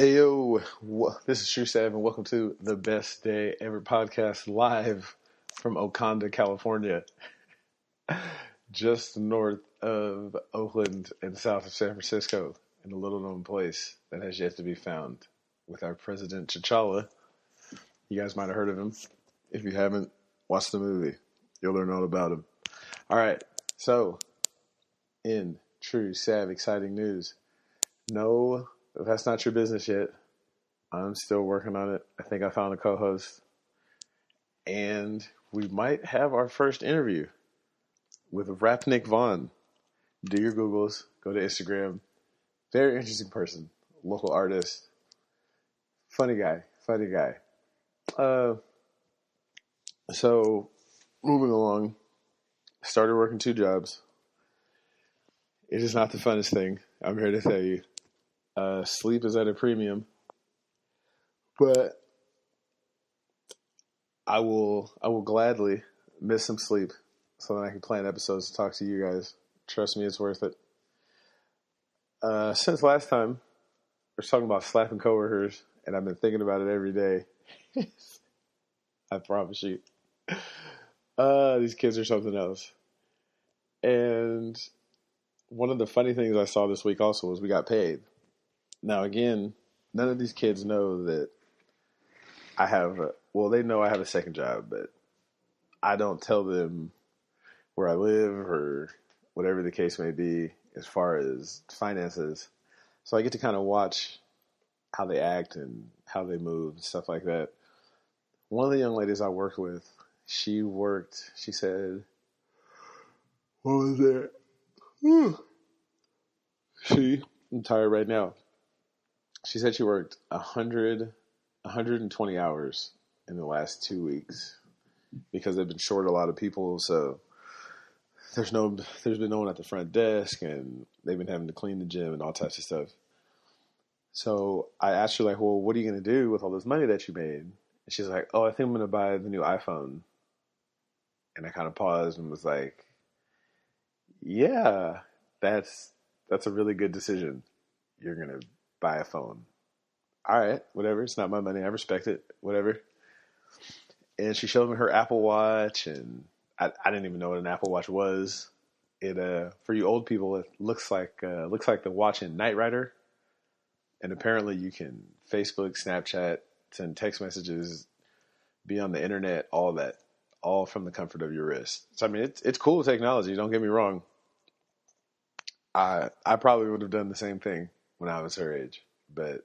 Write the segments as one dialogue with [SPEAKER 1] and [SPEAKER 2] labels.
[SPEAKER 1] Hey yo, this is Tru Sav, and welcome to the Best Day Ever podcast live from Oconda, California, just north of Oakland and south of San Francisco, in a little known place that has yet to be found with our president T'Challa. You guys might have heard of him. If you haven't, watch the movie. You'll learn all about him. All right, so in Tru Sav exciting news, no, that's not your business yet. I'm still working on it. I think I found a co-host. And we might have our first interview with Rapnik Vaughn. Do your Googles. Go to Instagram. Very interesting person. Local artist. Funny guy. So, moving along. Started working 2 jobs. It is not the funnest thing. I'm here to tell you. Sleep is at a premium. But I will gladly miss some sleep so that I can plan episodes to talk to you guys. Trust me, it's worth it. Since last time, we're talking about slapping coworkers, and I've been thinking about it every day. I promise you. These kids are something else. And one of the funny things I saw this week also was we got paid. Now, again, none of these kids know that I have, they know I have a second job, but I don't tell them where I live or whatever the case may be as far as finances. So I get to kind of watch how they act and how they move and stuff like that. One of the young ladies I worked with, she said, what was it? I'm tired right now. She said she worked 120 hours in the last 2 weeks because they've been short a lot of people. So there's been no one at the front desk, and they've been having to clean the gym and all types of stuff. So I asked her, like, well, what are you going to do with all this money that you made? And she's like, oh, I think I'm going to buy the new iPhone. And I kind of paused and was like, yeah, that's a really good decision. You're going to buy a phone. All right, whatever. It's not my money. I respect it. Whatever. And she showed me her Apple Watch, and I didn't even know what an Apple Watch was. It for you old people, it looks like the watch in Knight Rider. And apparently, you can Facebook, Snapchat, send text messages, be on the internet, all that, all from the comfort of your wrist. So I mean, it's cool technology. Don't get me wrong. I probably would have done the same thing when I was her age, but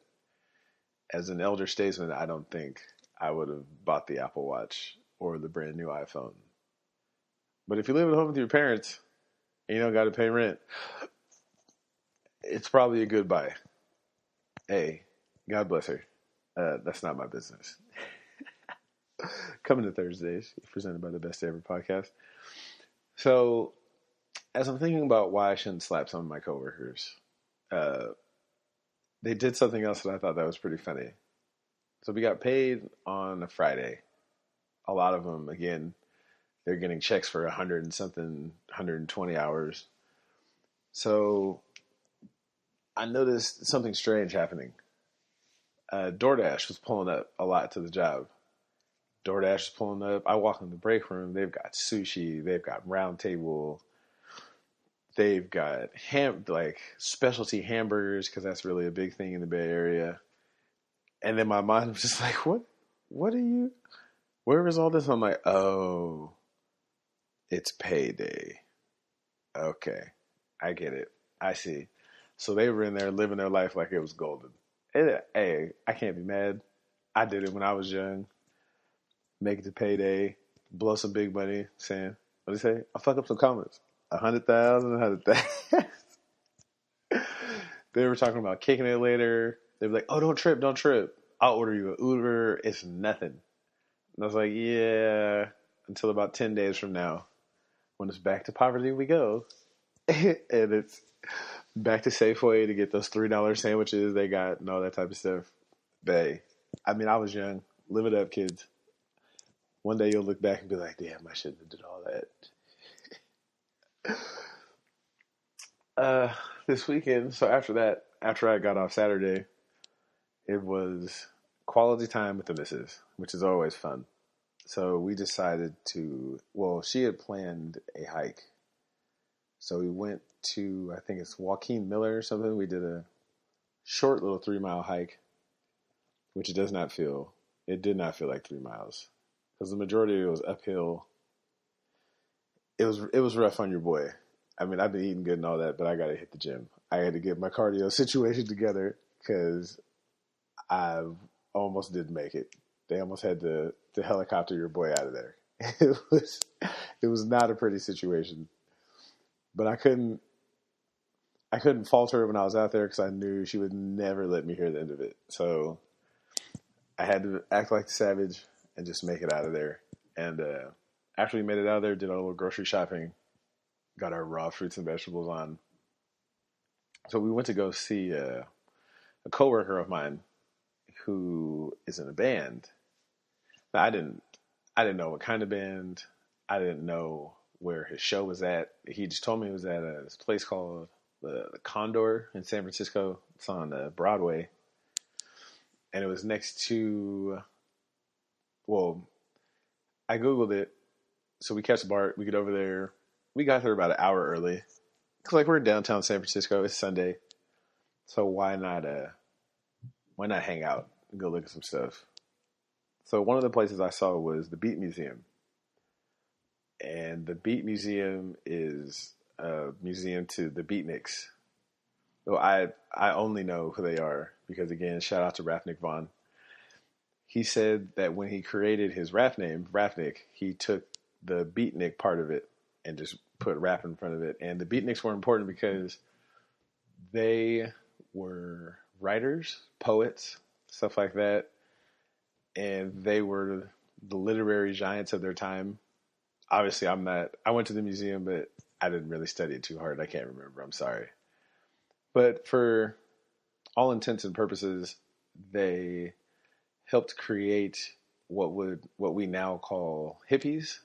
[SPEAKER 1] as an elder statesman, I don't think I would have bought the Apple Watch or the brand new iPhone. But if you live at home with your parents and you don't got to pay rent, it's probably a good buy. Hey, God bless her. That's not my business. Coming to Thursdays, presented by the Best Day Ever podcast. So, as I'm thinking about why I shouldn't slap some of my coworkers, they did something else that I thought that was pretty funny. So we got paid on a Friday. A lot of them, again, they're getting checks for 100 and something, 120 hours. So I noticed something strange happening. DoorDash was pulling up a lot to the job. DoorDash is pulling up. I walk in the break room. They've got sushi. They've got round table. They've got specialty hamburgers because that's really a big thing in the Bay Area. And then my mind was just like, what are you, where is all this? I'm like, oh, it's payday. Okay, I get it. I see. So they were in there living their life like it was golden. Hey, I can't be mad. I did it when I was young. Make it to payday, blow some big money, saying, what do you say? I'll fuck up some comments. 100,000. They were talking about kicking it later. They were like, oh, don't trip. I'll order you an Uber. It's nothing. And I was like, yeah, until about 10 days from now, when it's back to poverty we go. And it's back to Safeway to get those $3 sandwiches they got and all that type of stuff. But I mean, I was young. Live it up, kids. One day you'll look back and be like, damn, I shouldn't have did all that. This weekend, so after I got off Saturday, it was quality time with the missus, which is always fun. So we decided to, well, she had planned a hike. So we went to, I think it's Joaquin Miller or something. We did a short little 3 mile hike, which it did not feel like 3 miles. Because the majority of it was uphill. It was rough on your boy. I mean, I've been eating good and all that, but I got to hit the gym. I had to get my cardio situation together because I almost didn't make it. They almost had to helicopter your boy out of there. It was not a pretty situation, but I couldn't fault her when I was out there because I knew she would never let me hear the end of it. So I had to act like the savage and just make it out of there. And after we made it out of there, did our little grocery shopping, got our raw fruits and vegetables on. So we went to go see a coworker of mine who is in a band. Now, I didn't know what kind of band. I didn't know where his show was at. He just told me it was at this place called the Condor in San Francisco. It's on Broadway. And it was next to, well, I Googled it. So we catch the BART. We get over there. We got there about an hour early. Because, like, we're in downtown San Francisco. It's Sunday. So why not hang out and go look at some stuff? So one of the places I saw was the Beat Museum. And the Beat Museum is a museum to the Beatniks. So I only know who they are because, again, shout out to Rafnik Vaughn. He said that when he created his rap name, Rafnik, he took the beatnik part of it and just put rap in front of it. And the beatniks were important because they were writers, poets, stuff like that. And they were the literary giants of their time. Obviously, I went to the museum, but I didn't really study it too hard. I can't remember. I'm sorry. But for all intents and purposes, they helped create what we now call hippies.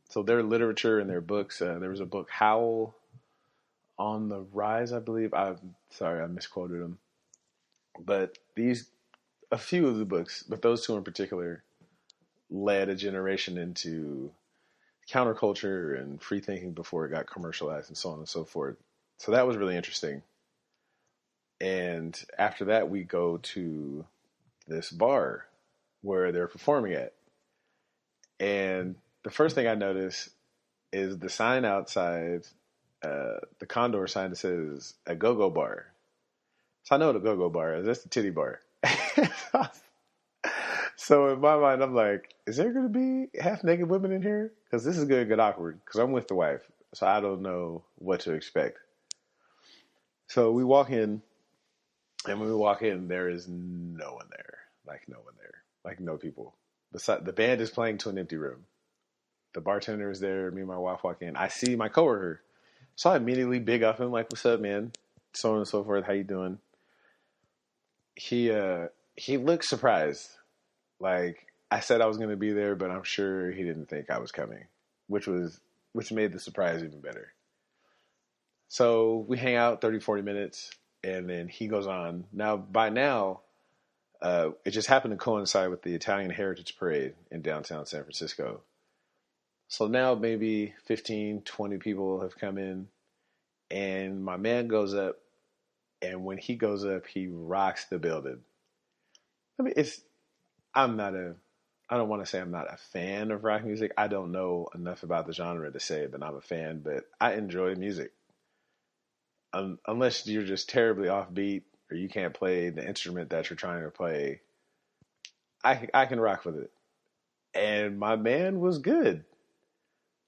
[SPEAKER 1] So their literature and their books, there was a book, Howl on the Rise, I believe. I'm sorry, I misquoted them. But a few of the books, but those two in particular, led a generation into counterculture and free thinking before it got commercialized and so on and so forth. So that was really interesting. And after that, we go to this bar where they're performing at. And the first thing I notice is the sign outside, the Condor sign that says a go-go bar. So I know what a go-go bar is. That's the titty bar. So in my mind, I'm like, is there going to be half-naked women in here? Because this is going to get awkward because I'm with the wife. So I don't know what to expect. So we walk in, and when we walk in, there is no one there. Like no one there. Like no people. The band is playing to an empty room. The bartender is there. Me and my wife walk in. I see my coworker. So I immediately big up him like, what's up, man? So on and so forth. How you doing? He looked surprised. Like, I said I was going to be there, but I'm sure he didn't think I was coming, which made the surprise even better. So we hang out 30, 40 minutes, and then he goes on. Now, by now, it just happened to coincide with the Italian Heritage Parade in downtown San Francisco. So now maybe 15, 20 people have come in, and my man goes up, and when he goes up, he rocks the building. I mean, I don't want to say I'm not a fan of rock music. I don't know enough about the genre to say that I'm a fan, but I enjoy music. Unless you're just terribly offbeat or you can't play the instrument that you're trying to play, I can rock with it. And my man was good.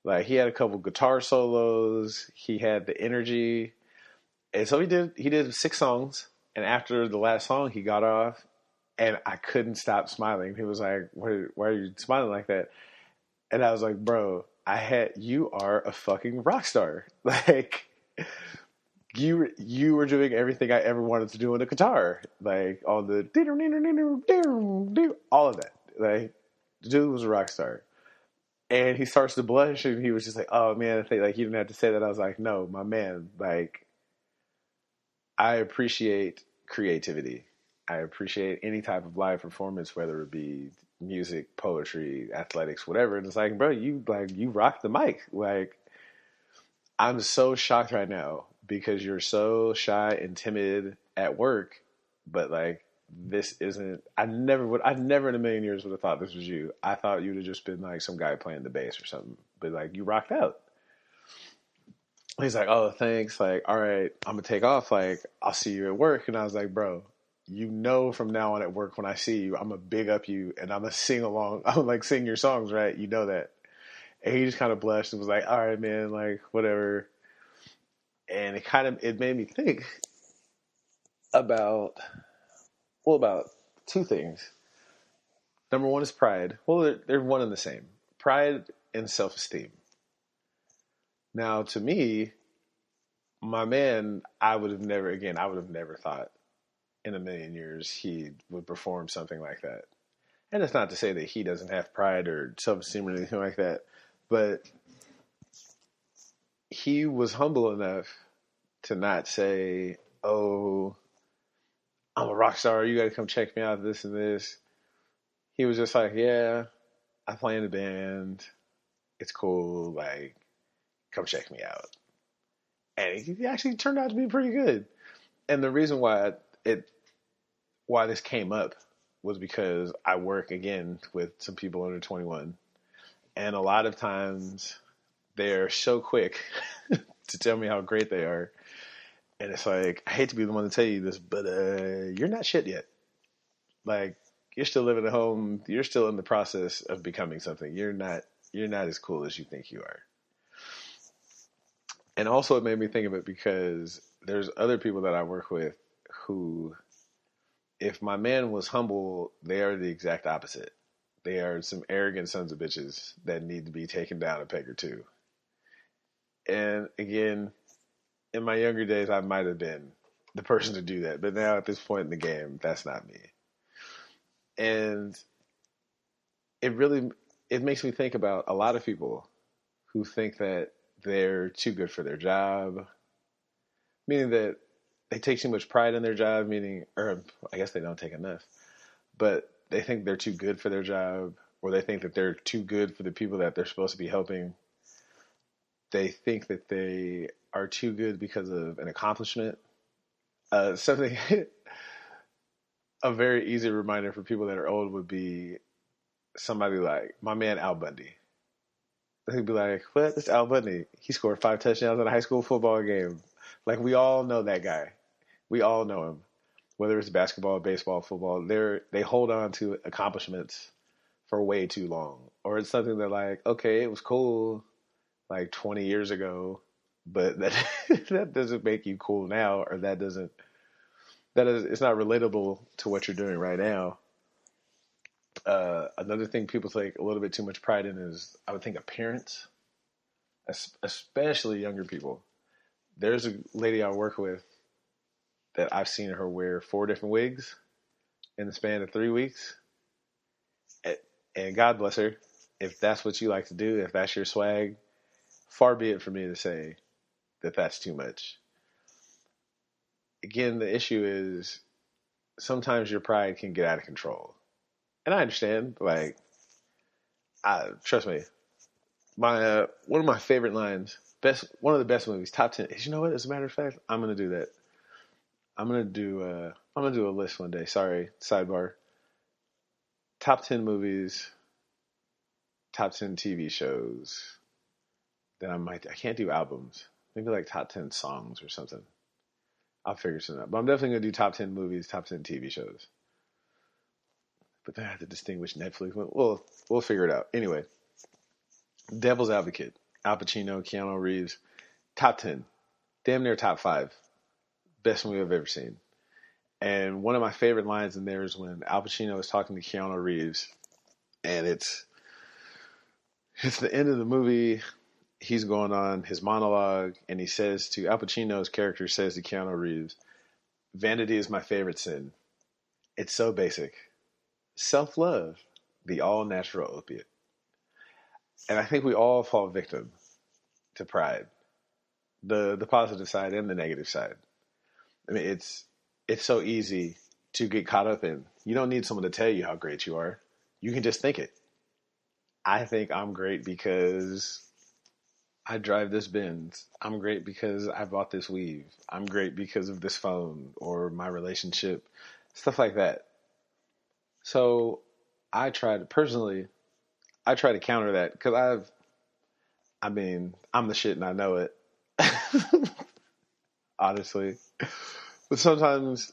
[SPEAKER 1] Like, he had a couple guitar solos. He had the energy. And so he did 6 songs. And after the last song, he got off. And I couldn't stop smiling. He was like, why are you smiling like that? And I was like, bro, you are a fucking rock star. Like, you were doing everything I ever wanted to do on the guitar. Like, all the all of that. Like, the dude was a rock star. And he starts to blush, and he was just like, oh, man, I think, like, you didn't have to say that. I was like, no, my man, like, I appreciate creativity. I appreciate any type of live performance, whether it be music, poetry, athletics, whatever. And it's like, bro, you rock the mic. Like, I'm so shocked right now because you're so shy and timid at work, but like this isn't. I never in a million years would have thought this was you. I thought you'd have just been like some guy playing the bass or something. But like you rocked out. He's like, oh, thanks. Like, all right, I'm gonna take off. Like, I'll see you at work. And I was like, bro, you know, from now on at work when I see you, I'm gonna big up you and I'm gonna sing along. I'm gonna like sing your songs, right? You know that. And he just kind of blushed and was like, all right, man, like whatever. And it made me think about, well, about two things. Number one is pride. Well, they're one and the same. Pride and self-esteem. Now, to me, my man, I would have never thought in a million years he would perform something like that. And it's not to say that he doesn't have pride or self-esteem or anything like that, but he was humble enough to not say, oh, I'm a rock star, you got to come check me out, this and this. He was just like, yeah, I play in a band. It's cool. Like, come check me out. And he actually turned out to be pretty good. And the reason why this came up was because I work again with some people under 21. And a lot of times they're so quick to tell me how great they are. And it's like, I hate to be the one to tell you this, but you're not shit yet. Like, you're still living at home. You're still in the process of becoming something. You're not as cool as you think you are. And also it made me think of it because there's other people that I work with who, if my man was humble, they are the exact opposite. They are some arrogant sons of bitches that need to be taken down a peg or two. And again, in my younger days, I might have been the person to do that. But now at this point in the game, that's not me. And it makes me think about a lot of people who think that they're too good for their job, meaning that they take too much pride in their job, or I guess they don't take enough, but they think they're too good for their job, or they think that they're too good for the people that they're supposed to be helping. They think that they are too good because of an accomplishment. Something, a very easy reminder for people that are old would be somebody like my man Al Bundy. They'd be like, what? It's Al Bundy. He scored 5 touchdowns in a high school football game. Like, we all know that guy. We all know him. Whether it's basketball, baseball, football, they hold on to accomplishments for way too long. Or it's something that like, okay, it was cool like 20 years ago, but that doesn't make you cool now, or it's not relatable to what you're doing right now. Another thing people take a little bit too much pride in is, I would think, appearance, especially younger people. There's a lady I work with that I've seen her wear 4 different wigs in the span of 3 weeks. And God bless her. If that's what you like to do, if that's your swag, far be it for me to say that that's too much. Again, the issue is sometimes your pride can get out of control. And I understand, like, trust me, one of my favorite lines, one of the best movies, top 10. You know what? As a matter of fact, I'm gonna do that. I'm gonna do a list one day. Sorry, sidebar. Top 10 movies, top 10 TV shows that I can't do albums. Maybe like top 10 songs or something. I'll figure something out. But I'm definitely gonna do top 10 movies, top 10 TV shows. But then I have to distinguish Netflix. We'll figure it out. Anyway, Devil's Advocate, Al Pacino, Keanu Reeves, top 10, damn near top 5, best movie I've ever seen. And one of my favorite lines in there is when Al Pacino is talking to Keanu Reeves, and it's the end of the movie. He's going on his monologue, and Al Pacino's character says to Keanu Reeves, "Vanity is my favorite sin. It's so basic. Self-love, the all-natural opiate." And I think we all fall victim to pride, the positive side and the negative side. I mean, it's so easy to get caught up in. You don't need someone to tell you how great you are. You can just think it. I think I'm great because I drive this Benz. I'm great because I bought this weave. I'm great because of this phone or my relationship, stuff like that. So personally, I try to counter that because I'm the shit and I know it, honestly. But sometimes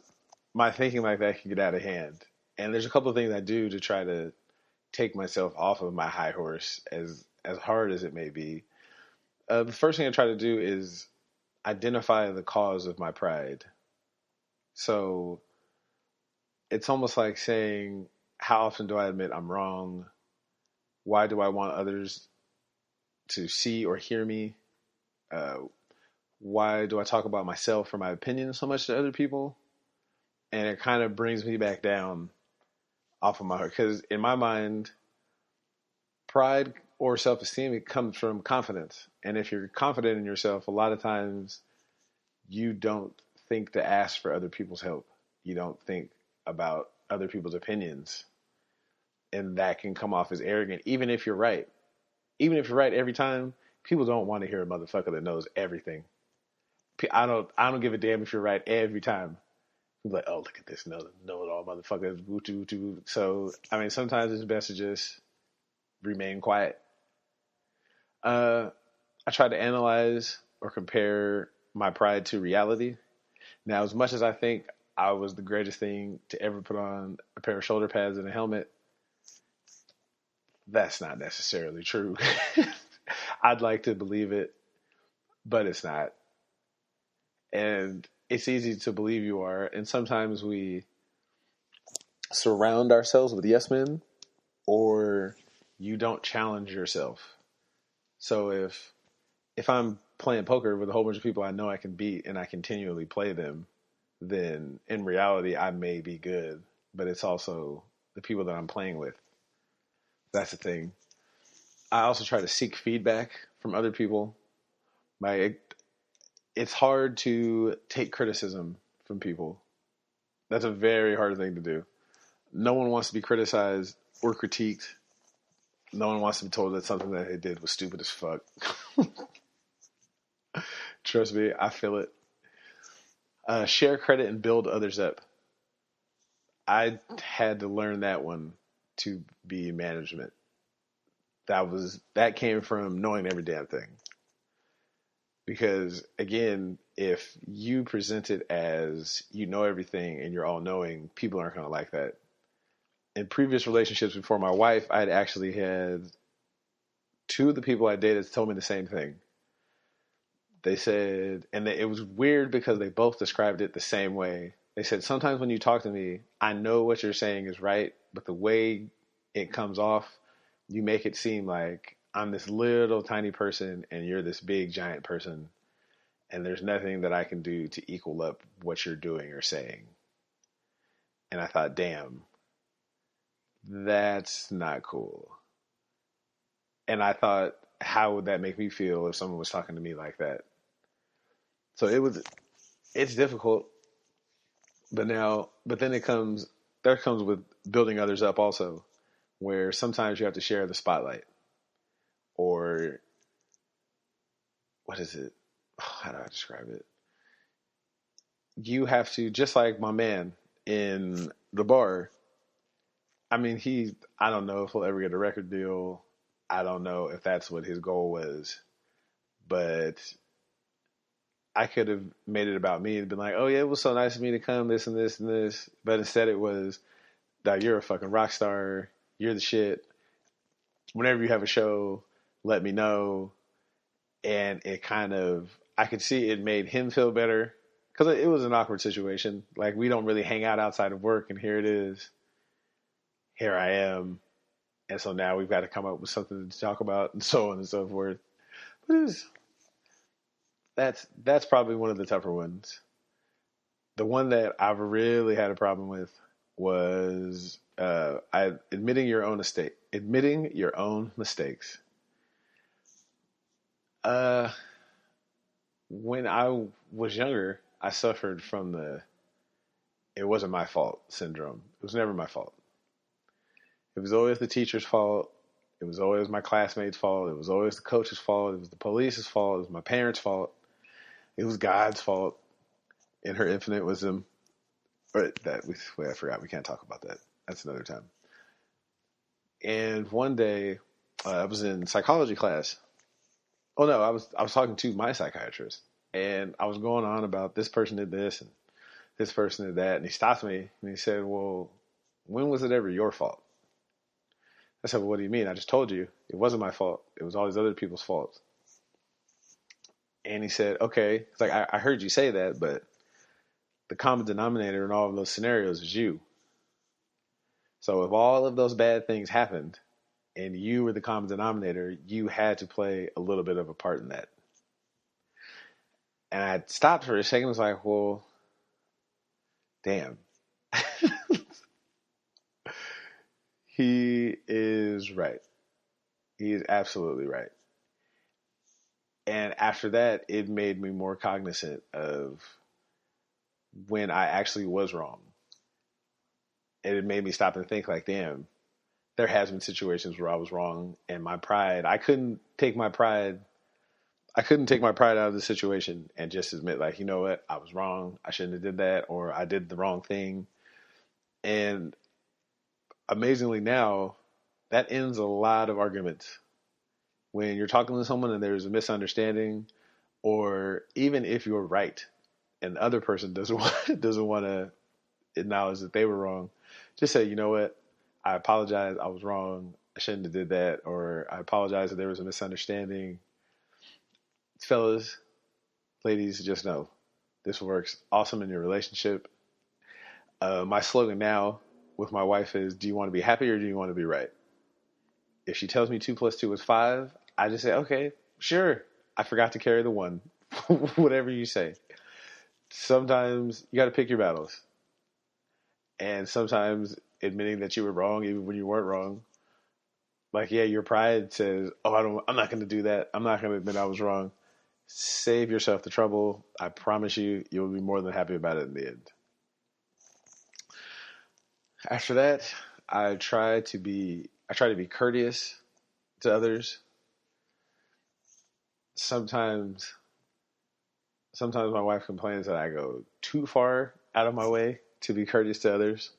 [SPEAKER 1] my thinking like that can get out of hand. And there's a couple of things I do to try to take myself off of my high horse, as hard as it may be. The first thing I try to do is identify the cause of my pride. So it's almost like saying, how often do I admit I'm wrong? Why do I want others to see or hear me? Why do I talk about myself or my opinion so much to other people? And it kind of brings me back down off of my heart. Because in my mind, pride or self-esteem, it comes from confidence. And if you're confident in yourself, a lot of times you don't think to ask for other people's help. You don't think about other people's opinions. And that can come off as arrogant, even if you're right. Even if you're right every time, people don't want to hear a motherfucker that knows everything. I don't give a damn if you're right every time. You're like, oh, look at this know it all motherfuckers. So, sometimes it's best to just remain quiet. I try to analyze or compare my pride to reality. Now, as much as I think I was the greatest thing to ever put on a pair of shoulder pads and a helmet, that's not necessarily true. I'd like to believe it, but it's not. And it's easy to believe you are. And sometimes we surround ourselves with yes men, or you don't challenge yourself. So if I'm playing poker with a whole bunch of people I know I can beat and I continually play them, then in reality I may be good, but it's also the people that I'm playing with. That's the thing. I also try to seek feedback from other people. It's hard to take criticism from people. That's a very hard thing to do. No one wants to be criticized or critiqued. No one wants to be told that something that they did was stupid as fuck. Trust me, I feel it. Share credit and build others up. I had to learn that one to be management. That came from knowing every damn thing. Because again, if you present it as you know everything and you're all knowing, people aren't going to like that. In previous relationships before my wife, I'd actually had two of the people I dated told me the same thing. They said, and it was weird because they both described it the same way. They said, sometimes when you talk to me, I know what you're saying is right, but the way it comes off, you make it seem like I'm this little tiny person and you're this big giant person, and there's nothing that I can do to equal up what you're doing or saying. And I thought, damn, that's not cool. And I thought, how would that make me feel if someone was talking to me like that? So it's difficult, but then there comes with building others up also, where sometimes you have to share the spotlight. Or what is it? How do I describe it? You have to, just like my man in the bar. I don't know if he'll ever get a record deal. I don't know if that's what his goal was, but I could have made it about me and been like, oh yeah, it was so nice of me to come, this and this and this. But instead it was, that you're a fucking rock star. You're the shit. Whenever you have a show, let me know. And I could see it made him feel better because it was an awkward situation. Like, we don't really hang out outside of work, and here it is. Here I am. And so now we've got to come up with something to talk about, and so on and so forth. But that's probably one of the tougher ones. The one that I've really had a problem with was admitting your own mistakes. When I was younger, I suffered from it wasn't my fault syndrome. It was never my fault. It was always the teacher's fault. It was always my classmates' fault. It was always the coach's fault. It was the police's fault. It was my parents' fault. It was God's fault in her infinite wisdom. But I forgot. We can't talk about that. That's another time. And one day, I was in psychology class. Oh no, I was talking to my psychiatrist, and I was going on about this person did this and this person did that, and he stopped me and he said, "Well, when was it ever your fault?" I said, "Well, what do you mean? I just told you it wasn't my fault. It was all these other people's faults." And he said, "Okay." It's like I heard you say that, but the common denominator in all of those scenarios is you. So if all of those bad things happened and you were the common denominator, you had to play a little bit of a part in that. And I stopped for a second and was like, well, damn. He is right. He is absolutely right. And after that, it made me more cognizant of when I actually was wrong. And it made me stop and think like, damn, there has been situations where I was wrong, and my pride, I couldn't take my pride out of the situation and just admit like, you know what, I was wrong. I shouldn't have did that, or I did the wrong thing. And amazingly now, that ends a lot of arguments. When you're talking to someone and there's a misunderstanding, or even if you're right and the other person doesn't want to acknowledge that they were wrong, just say, you know what, I apologize, I was wrong, I shouldn't have did that, or I apologize that there was a misunderstanding. Fellas, ladies, just know this works awesome in your relationship. My slogan now with my wife is, do you want to be happy or do you want to be right? If she tells me 2 + 2 is 5, I just say, okay, sure. I forgot to carry the 1. Whatever you say. Sometimes you got to pick your battles. And sometimes admitting that you were wrong, even when you weren't wrong. Like, yeah, your pride says, oh, I'm not going to do that. I'm not going to admit I was wrong. Save yourself the trouble. I promise you, you'll be more than happy about it in the end. After that, I try to be courteous to others. Sometimes my wife complains that I go too far out of my way to be courteous to others.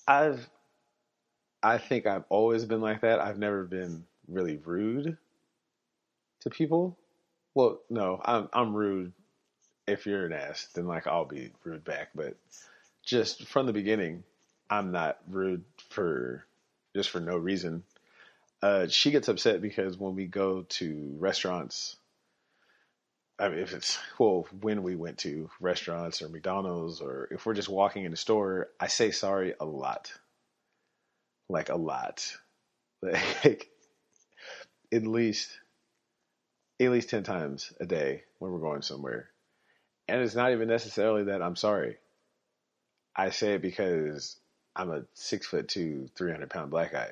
[SPEAKER 1] I think I've always been like that. I've never been really rude to people. Well, no, I'm rude. If you're an ass, then like I'll be rude back. But just from the beginning, I'm not rude for no reason. She gets upset because when we go to restaurants, I mean, when we went to restaurants or McDonald's, or if we're just walking in the store, I say sorry a lot. Like a lot. Like at least 10 times a day when we're going somewhere. And it's not even necessarily that I'm sorry. I say it because I'm a 6'2", 300-pound black guy.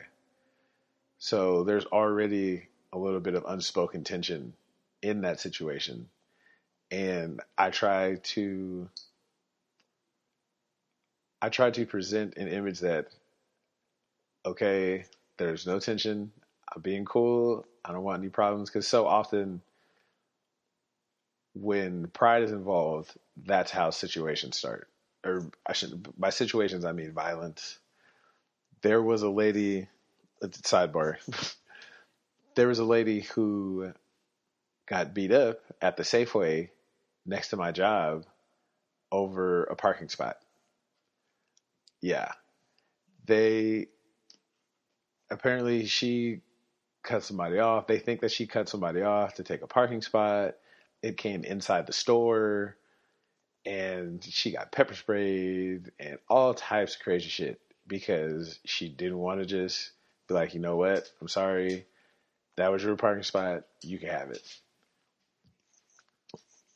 [SPEAKER 1] So there's already a little bit of unspoken tension in that situation. And I try to present an image that, okay, there's no tension. I'm being cool. I don't want any problems. Because so often when pride is involved, that's how situations start. Or by situations, I mean violence. There was a lady, sidebar, there was a lady who got beat up at the Safeway next to my job over a parking spot. Yeah. Apparently she cut somebody off. They think that she cut somebody off to take a parking spot. It came inside the store, and she got pepper sprayed and all types of crazy shit because she didn't want to just be like, you know what? I'm sorry. That was your parking spot. You can have it.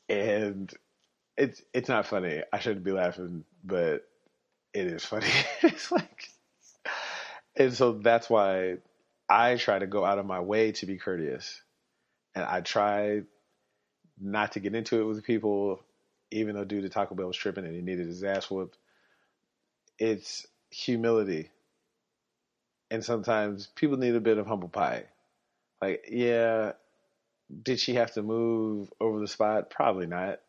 [SPEAKER 1] And it's not funny. I shouldn't be laughing, but it is funny. It's like, and so that's why I try to go out of my way to be courteous, and I try not to get into it with people, even though dude at Taco Bell was tripping and he needed his ass whooped. It's humility. And sometimes people need a bit of humble pie. Like, yeah, did she have to move over the spot? Probably not.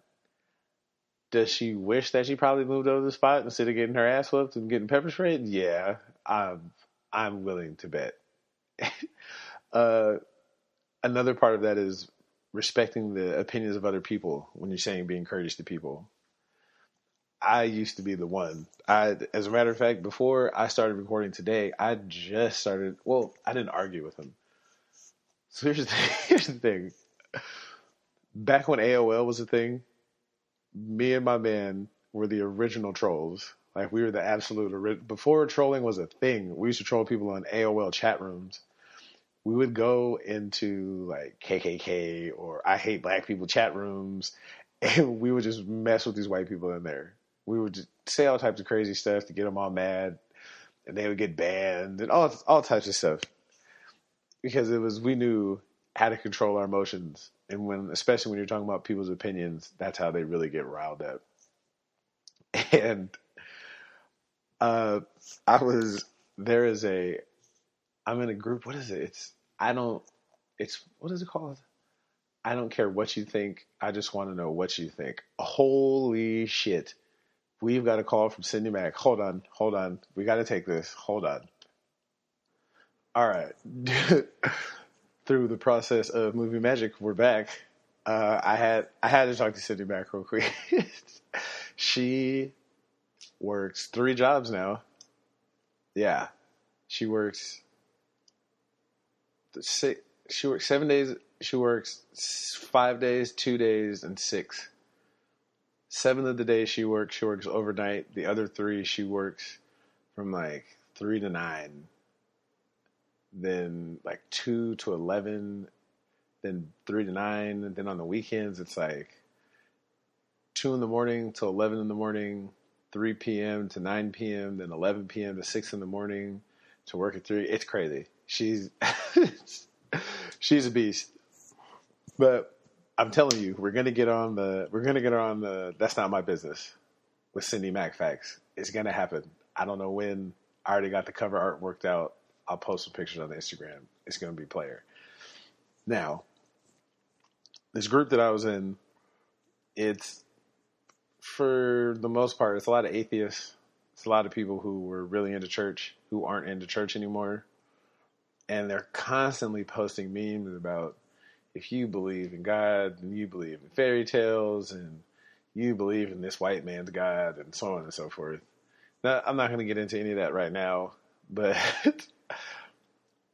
[SPEAKER 1] Does she wish that she probably moved over the spot instead of getting her ass whooped and getting pepper sprayed? Yeah, I'm willing to bet. uh, Another part of that is respecting the opinions of other people when you're saying being courteous to people. I used to be the one. As a matter of fact, before I started recording today, I just started. Well, I didn't argue with him. So here's the thing. Here's the thing. Back when AOL was a thing, me and my man were the original trolls. Like, we were the absolute before trolling was a thing. We used to troll people on AOL chat rooms. We would go into like KKK or I hate black people chat rooms, and we would just mess with these white people in there. We would just say all types of crazy stuff to get them all mad, and they would get banned and all types of stuff, because we knew how to control our emotions, and especially when you're talking about people's opinions, that's how they really get riled up. And I'm in a group. What is it? What is it called? I don't care what you think. I just want to know what you think. Holy shit. We've got a call from Cindy Mac. Hold on. We got to take this. Hold on. All right. Through the process of movie magic, we're back. I had to talk to Cindy Mac real quick. She works 3 jobs now. Yeah. She works 7 days. She works 5 days, 2 days, and 6. 7 of the days she works overnight. The other 3 she works from like 3 to 9. Then like 2 to 11. Then 3 to 9. And then on the weekends it's like 2 in the morning to 11 in the morning, 3 p.m. to 9 p.m., then 11 p.m. to 6 in the morning to work at 3. It's crazy. She's a beast. But I'm telling you, we're gonna get on the That's Not My Business with Cindy Mac facts. It's gonna happen. I don't know when. I already got the cover art worked out. I'll post some pictures on the Instagram. It's gonna be player. Now, this group that I was in, it's, for the most part, it's a lot of atheists. It's a lot of people who were really into church who aren't into church anymore. And they're constantly posting memes about, if you believe in God and you believe in fairy tales and you believe in this white man's God and so on and so forth. Now, I'm not going to get into any of that right now, but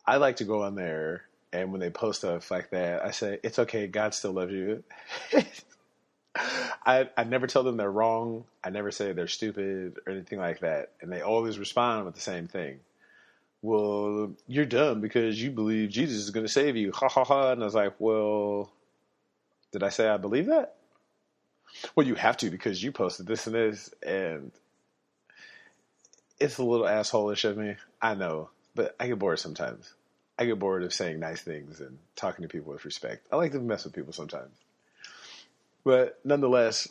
[SPEAKER 1] I like to go on there, and when they post stuff like that, I say, it's okay, God still loves you. I never tell them they're wrong. I never say they're stupid or anything like that. And they always respond with the same thing. Well, you're dumb because you believe Jesus is going to save you. Ha ha ha. And I was like, well, did I say I believe that? Well, you have to because you posted this and this. And it's a little asshole-ish of me. I know. But I get bored sometimes. I get bored of saying nice things and talking to people with respect. I like to mess with people sometimes. But nonetheless,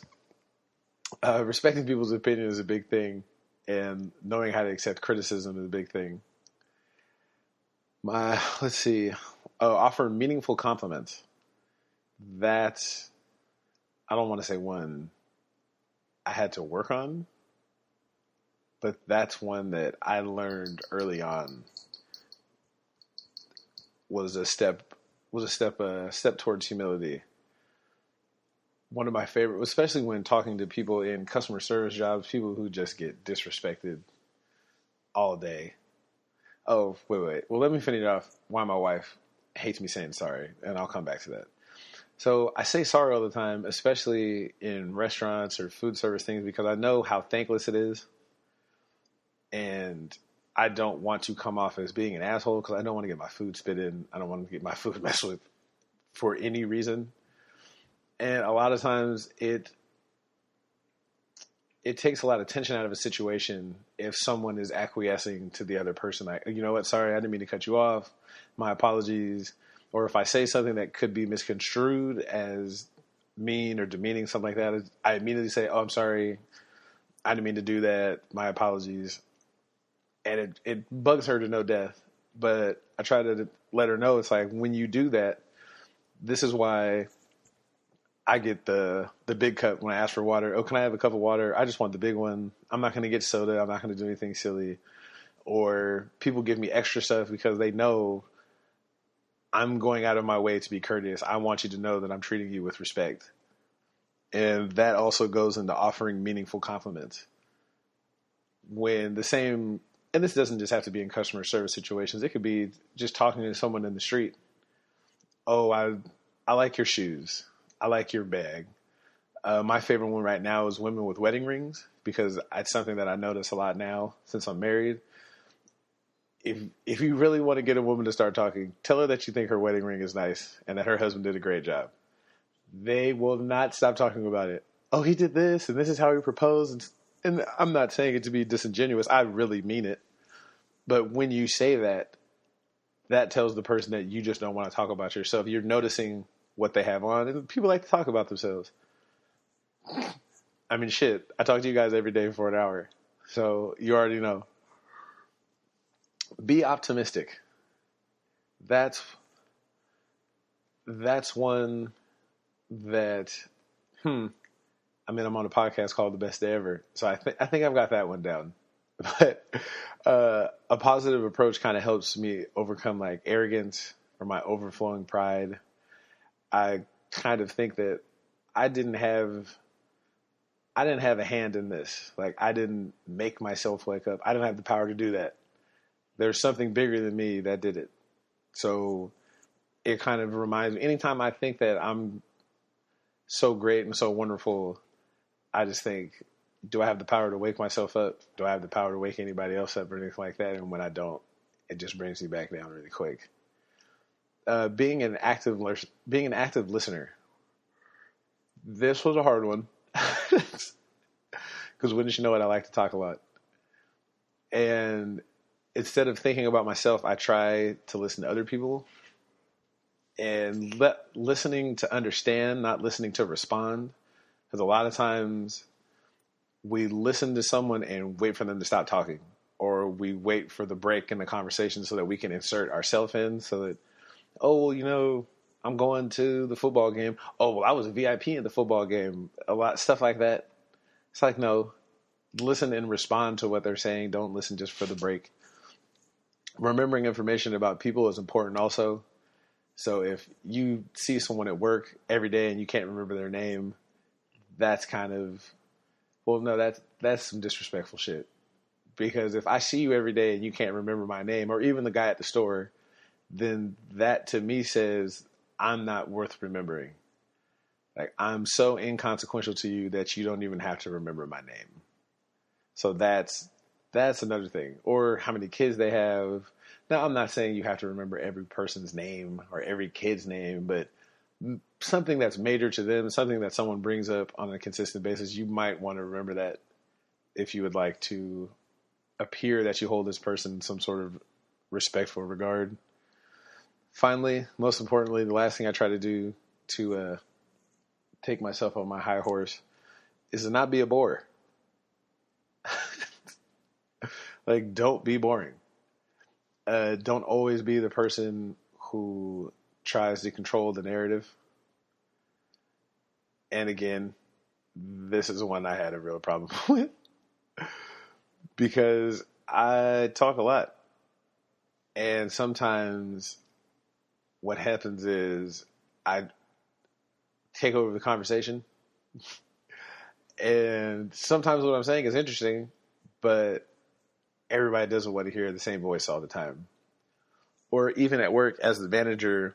[SPEAKER 1] respecting people's opinion is a big thing. And knowing how to accept criticism is a big thing. Let's see. Offer meaningful compliments. That's, I don't want to say one I had to work on, but that's one that I learned early on was a step towards humility. One of my favorite, especially when talking to people in customer service jobs, people who just get disrespected all day. Oh, wait. Well, let me finish off why my wife hates me saying sorry, and I'll come back to that. So I say sorry all the time, especially in restaurants or food service things, because I know how thankless it is. And I don't want to come off as being an asshole because I don't want to get my food spit in. I don't want to get my food messed with for any reason. And a lot of times it takes a lot of tension out of a situation if someone is acquiescing to the other person. Like, you know what, sorry, I didn't mean to cut you off. My apologies. Or if I say something that could be misconstrued as mean or demeaning, something like that, I immediately say, "Oh, I'm sorry. I didn't mean to do that. My apologies." And it bugs her to no death. But I try to let her know, it's like, when you do that, this is why I get the big cup when I ask for water. "Oh, can I have a cup of water? I just want the big one. I'm not going to get soda. I'm not going to do anything silly." Or people give me extra stuff because they know I'm going out of my way to be courteous. I want you to know that I'm treating you with respect. And that also goes into offering meaningful compliments. When the same, and this doesn't just have to be in customer service situations. It could be just talking to someone in the street. "Oh, I like your shoes. I like your bag." My favorite one right now is women with wedding rings, because it's something that I notice a lot now since I'm married. If you really want to get a woman to start talking, tell her that you think her wedding ring is nice and that her husband did a great job. They will not stop talking about it. "Oh, he did this, and this is how he proposed." And I'm not saying it to be disingenuous. I really mean it. But when you say that, that tells the person that you just don't want to talk about yourself. You're noticing what they have on, and people like to talk about themselves. I mean, shit, I talk to you guys every day for an hour, so you already know. Be optimistic. That's one that, I mean, I'm on a podcast called The Best Day Ever, so I think I've got that one down. But a positive approach kind of helps me overcome like arrogance or my overflowing pride. I kind of think that I didn't have a hand in this. Like, I didn't make myself wake up. I didn't have the power to do that. There's something bigger than me that did it. So it kind of reminds me, anytime I think that I'm so great and so wonderful, I just think, do I have the power to wake myself up? Do I have the power to wake anybody else up or anything like that? And when I don't, it just brings me back down really quick. Being an active listener. This was a hard one. Because wouldn't you know it, I like to talk a lot. And instead of thinking about myself, I try to listen to other people. And listening to understand, not listening to respond. Because a lot of times we listen to someone and wait for them to stop talking. Or we wait for the break in the conversation so that we can insert ourselves in. So that, "Oh, well, I'm going to the football game. Oh, well, I was a VIP in the football game." A lot stuff like that. It's like, no, listen and respond to what they're saying. Don't listen just for the break. Remembering information about people is important also. So if you see someone at work every day and you can't remember their name, that's kind of, well, no, that's some disrespectful shit. Because if I see you every day and you can't remember my name, or even the guy at the store, then that to me says I'm not worth remembering. Like, I'm so inconsequential to you that you don't even have to remember my name. So that's another thing. Or how many kids they have. Now, I'm not saying you have to remember every person's name or every kid's name, but something that's major to them, something that someone brings up on a consistent basis, you might want to remember that if you would like to appear that you hold this person in some sort of respectful regard. Finally, most importantly, the last thing I try to do to take myself on my high horse is to not be a bore. Like, don't be boring. Don't always be the person who tries to control the narrative. And again, this is one I had a real problem with because I talk a lot. And sometimes what happens is I take over the conversation. And sometimes what I'm saying is interesting, but everybody doesn't want to hear the same voice all the time. Or even at work as the manager,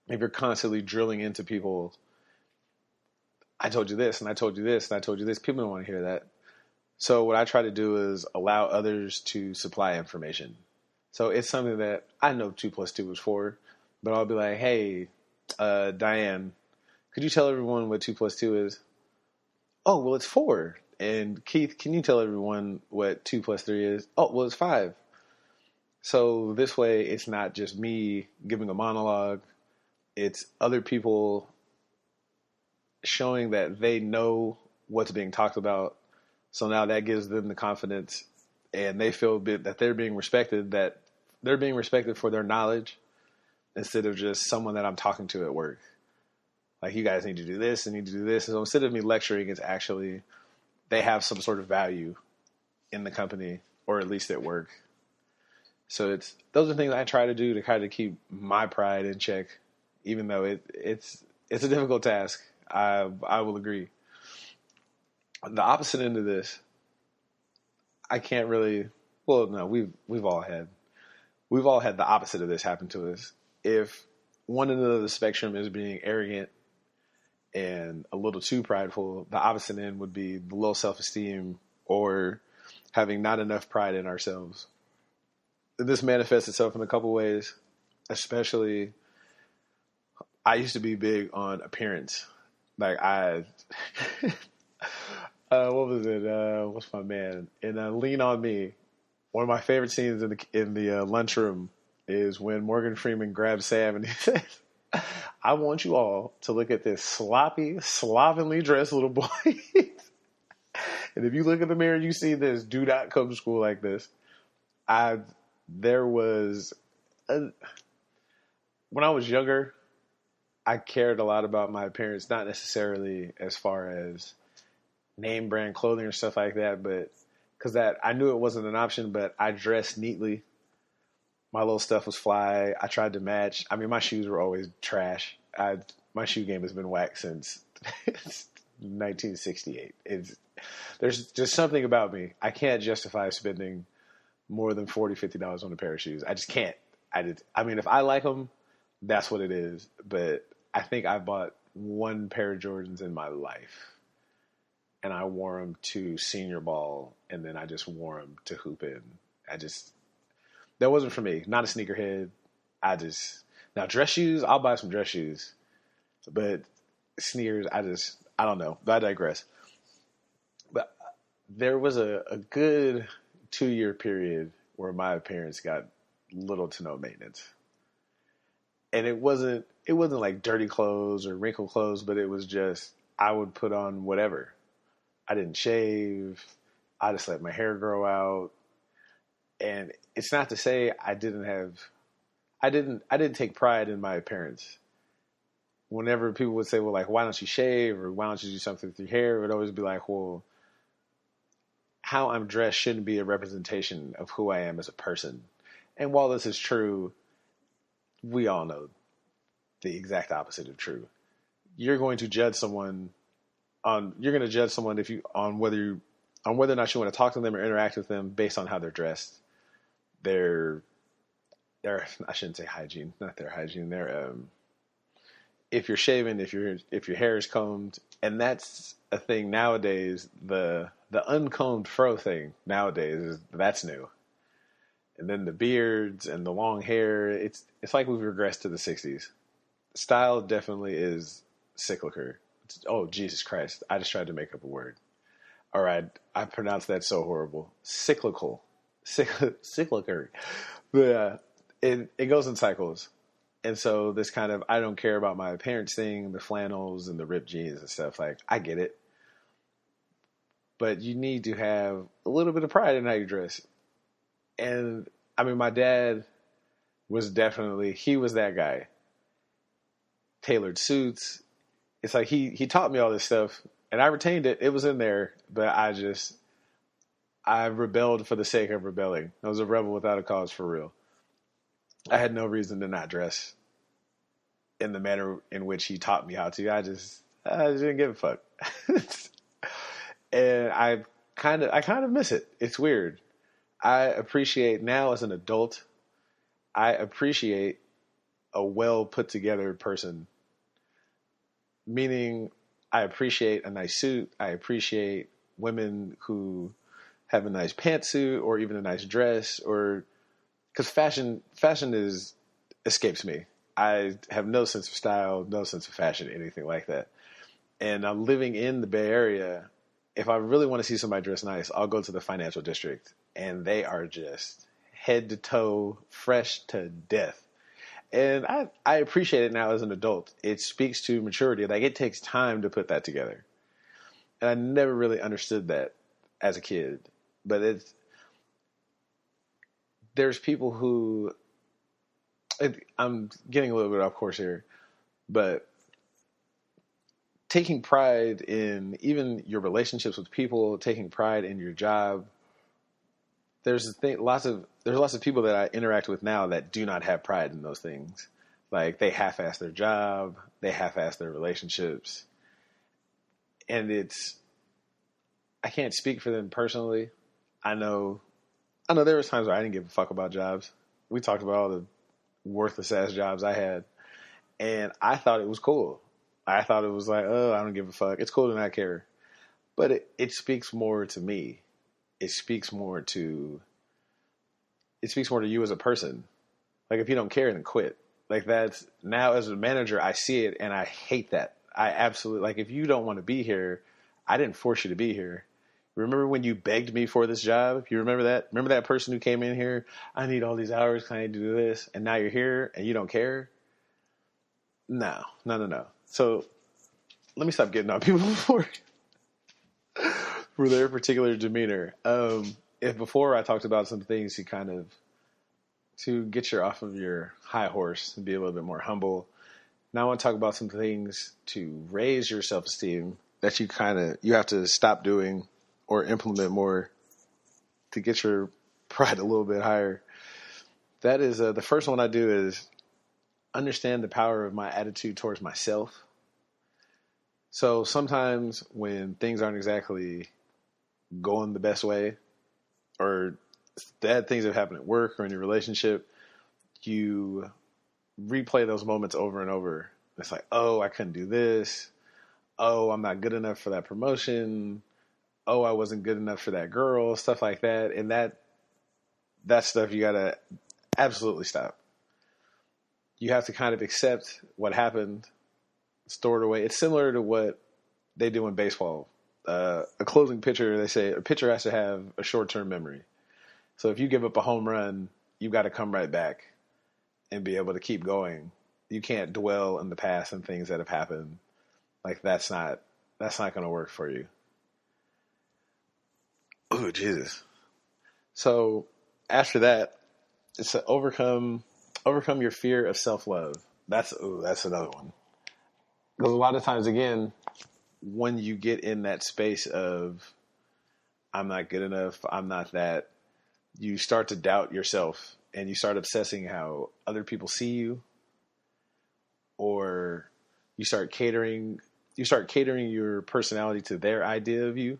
[SPEAKER 1] if you're constantly drilling into people, "I told you this, and I told you this, and I told you this," people don't want to hear that. So what I try to do is allow others to supply information. So it's something that I know 2 plus 2 is 4, but I'll be like, "Hey, Diane, could you tell everyone what 2 plus 2 is?" "Oh, well, it's 4. And Keith, can you tell everyone what 2 plus 3 is?" "Oh, well, it's 5. So this way, it's not just me giving a monologue. It's other people showing that they know what's being talked about. So now that gives them the confidence, and they feel that they're being respected for their knowledge instead of just someone that I'm talking to at work. Like, you guys need to do this and need to do this. So instead of me lecturing, it's actually they have some sort of value in the company, or at least at work. So those are things I try to do to kind of keep my pride in check, even though it's a difficult task. I will agree. The opposite end of this, I can't really. Well, no, we've all had the opposite of this happen to us. If one end of the spectrum is being arrogant and a little too prideful, the opposite end would be the low self-esteem or having not enough pride in ourselves. This manifests itself in a couple ways, especially I used to be big on appearance. Like what was it? What's my man? In Lean on Me, one of my favorite scenes in the lunchroom is when Morgan Freeman grabs Sam and he says, "I want you all to look at this slovenly dressed little boy. And if you look in the mirror, you see this, do not come to school like this." When I was younger, I cared a lot about my appearance, not necessarily as far as name brand clothing or stuff like that, but because I knew it wasn't an option, but I dressed neatly. My little stuff was fly. I tried to match. I mean, my shoes were always trash. My shoe game has been whack since 1968. There's just something about me. I can't justify spending more than $40, $50 on a pair of shoes. I just can't. I mean, if I like them, that's what it is. But I think I bought one pair of Jordans in my life, and I wore them to senior ball, and then I just wore them to hoop in. That wasn't for me. Not a sneakerhead. Now dress shoes, I'll buy some dress shoes, but sneakers, I don't know. But I digress. But there was a good 2-year period where my appearance got little to no maintenance. And it wasn't like dirty clothes or wrinkled clothes, but it was just, I would put on whatever. I didn't shave. I just let my hair grow out. And it's not to say I didn't take pride in my appearance. Whenever people would say, well, like, why don't you shave or why don't you do something with your hair? It would always be like, well, how I'm dressed shouldn't be a representation of who I am as a person. And while this is true, we all know the exact opposite of true. You're going to judge someone on whether or not you want to talk to them or interact with them based on how they're dressed. Their I shouldn't say hygiene, not their hygiene. Their if you're shaven, if your hair is combed, and that's a thing nowadays. The uncombed fro thing nowadays that's new. And then the beards and the long hair, it's like we've regressed to the 60s. Style definitely is cyclical. Oh, Jesus Christ. I just tried to make up a word. All right. I pronounced that so horrible. Cyclical. Cyclical. But it goes in cycles. And so this kind of, I don't care about my appearance thing, the flannels and the ripped jeans and stuff. Like, I get it. But you need to have a little bit of pride in how you dress. And I mean, my dad was he was that guy. Tailored suits. It's like he taught me all this stuff and I retained it. It was in there, but I rebelled for the sake of rebelling. I was a rebel without a cause, for real. I had no reason to not dress in the manner in which he taught me how to. I just didn't give a fuck. And I kind of miss it. It's weird. I appreciate now as an adult, I appreciate a well put together person. Meaning I appreciate a nice suit. I appreciate women who have a nice pantsuit or even a nice dress, or because fashion escapes me. I have no sense of style, no sense of fashion, anything like that. And I'm living in the Bay Area. If I really want to see somebody dress nice, I'll go to the financial district, and they are just head to toe, fresh to death. And I appreciate it now as an adult. It speaks to maturity. Like, it takes time to put that together. And I never really understood that as a kid. But there's people who, I'm getting a little bit off course here, but taking pride in even your relationships with people, taking pride in your job. There's lots of people that I interact with now that do not have pride in those things. Like, they half-ass their job, they half-ass their relationships, and I can't speak for them personally. I know there was times where I didn't give a fuck about jobs. We talked about all the worthless ass jobs I had, and I thought it was cool. I thought it was like, oh, I don't give a fuck. It's cool to not care. But it speaks more to me. It speaks more to you as a person. Like, if you don't care, then quit. Like, that's, now as a manager, I see it and I hate that. I absolutely, like, if you don't want to be here, I didn't force you to be here. Remember when you begged me for this job? You remember that? Remember that person who came in here? I need all these hours. Can I do this? And now you're here and you don't care? No. So let me stop getting on people for their particular demeanor. If before I talked about some things to get you off of your high horse and be a little bit more humble, now I want to talk about some things to raise your self-esteem that you have to stop doing or implement more to get your pride a little bit higher. That is, the first one I do is understand the power of my attitude towards myself. So sometimes when things aren't exactly going the best way, or bad things have happened at work or in your relationship, you replay those moments over and over. It's like, oh, I couldn't do this. Oh, I'm not good enough for that promotion. Oh, I wasn't good enough for that girl, stuff like that. And that stuff you gotta absolutely stop. You have to kind of accept what happened, store it away. It's similar to what they do in baseball. A closing pitcher, they say a pitcher has to have a short-term memory. So if you give up a home run, you've got to come right back and be able to keep going. You can't dwell in the past and things that have happened. Like, that's not going to work for you. Oh, Jesus. So after that, it's to overcome your fear of self-love. That's another one. Because a lot of times, again, when you get in that space of, I'm not good enough, I'm not that, you start to doubt yourself and you start obsessing how other people see you, or you start catering your personality to their idea of you,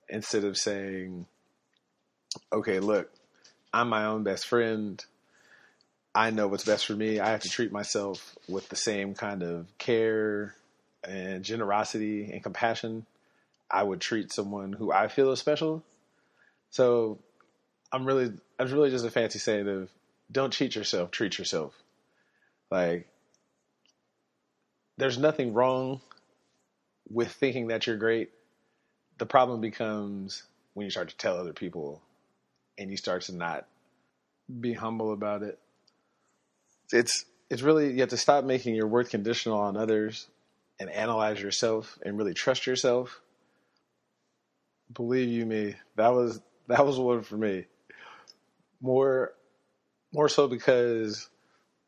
[SPEAKER 1] instead of saying, okay, look, I'm my own best friend. I know what's best for me. I have to treat myself with the same kind of care and generosity and compassion I would treat someone who I feel is special. So it's really just a fancy saying of, don't cheat yourself, treat yourself. Like, there's nothing wrong with thinking that you're great. The problem becomes when you start to tell other people and you start to not be humble about it. It's really, you have to stop making your worth conditional on others and analyze yourself and really trust yourself. Believe you me, that was one for me. More so because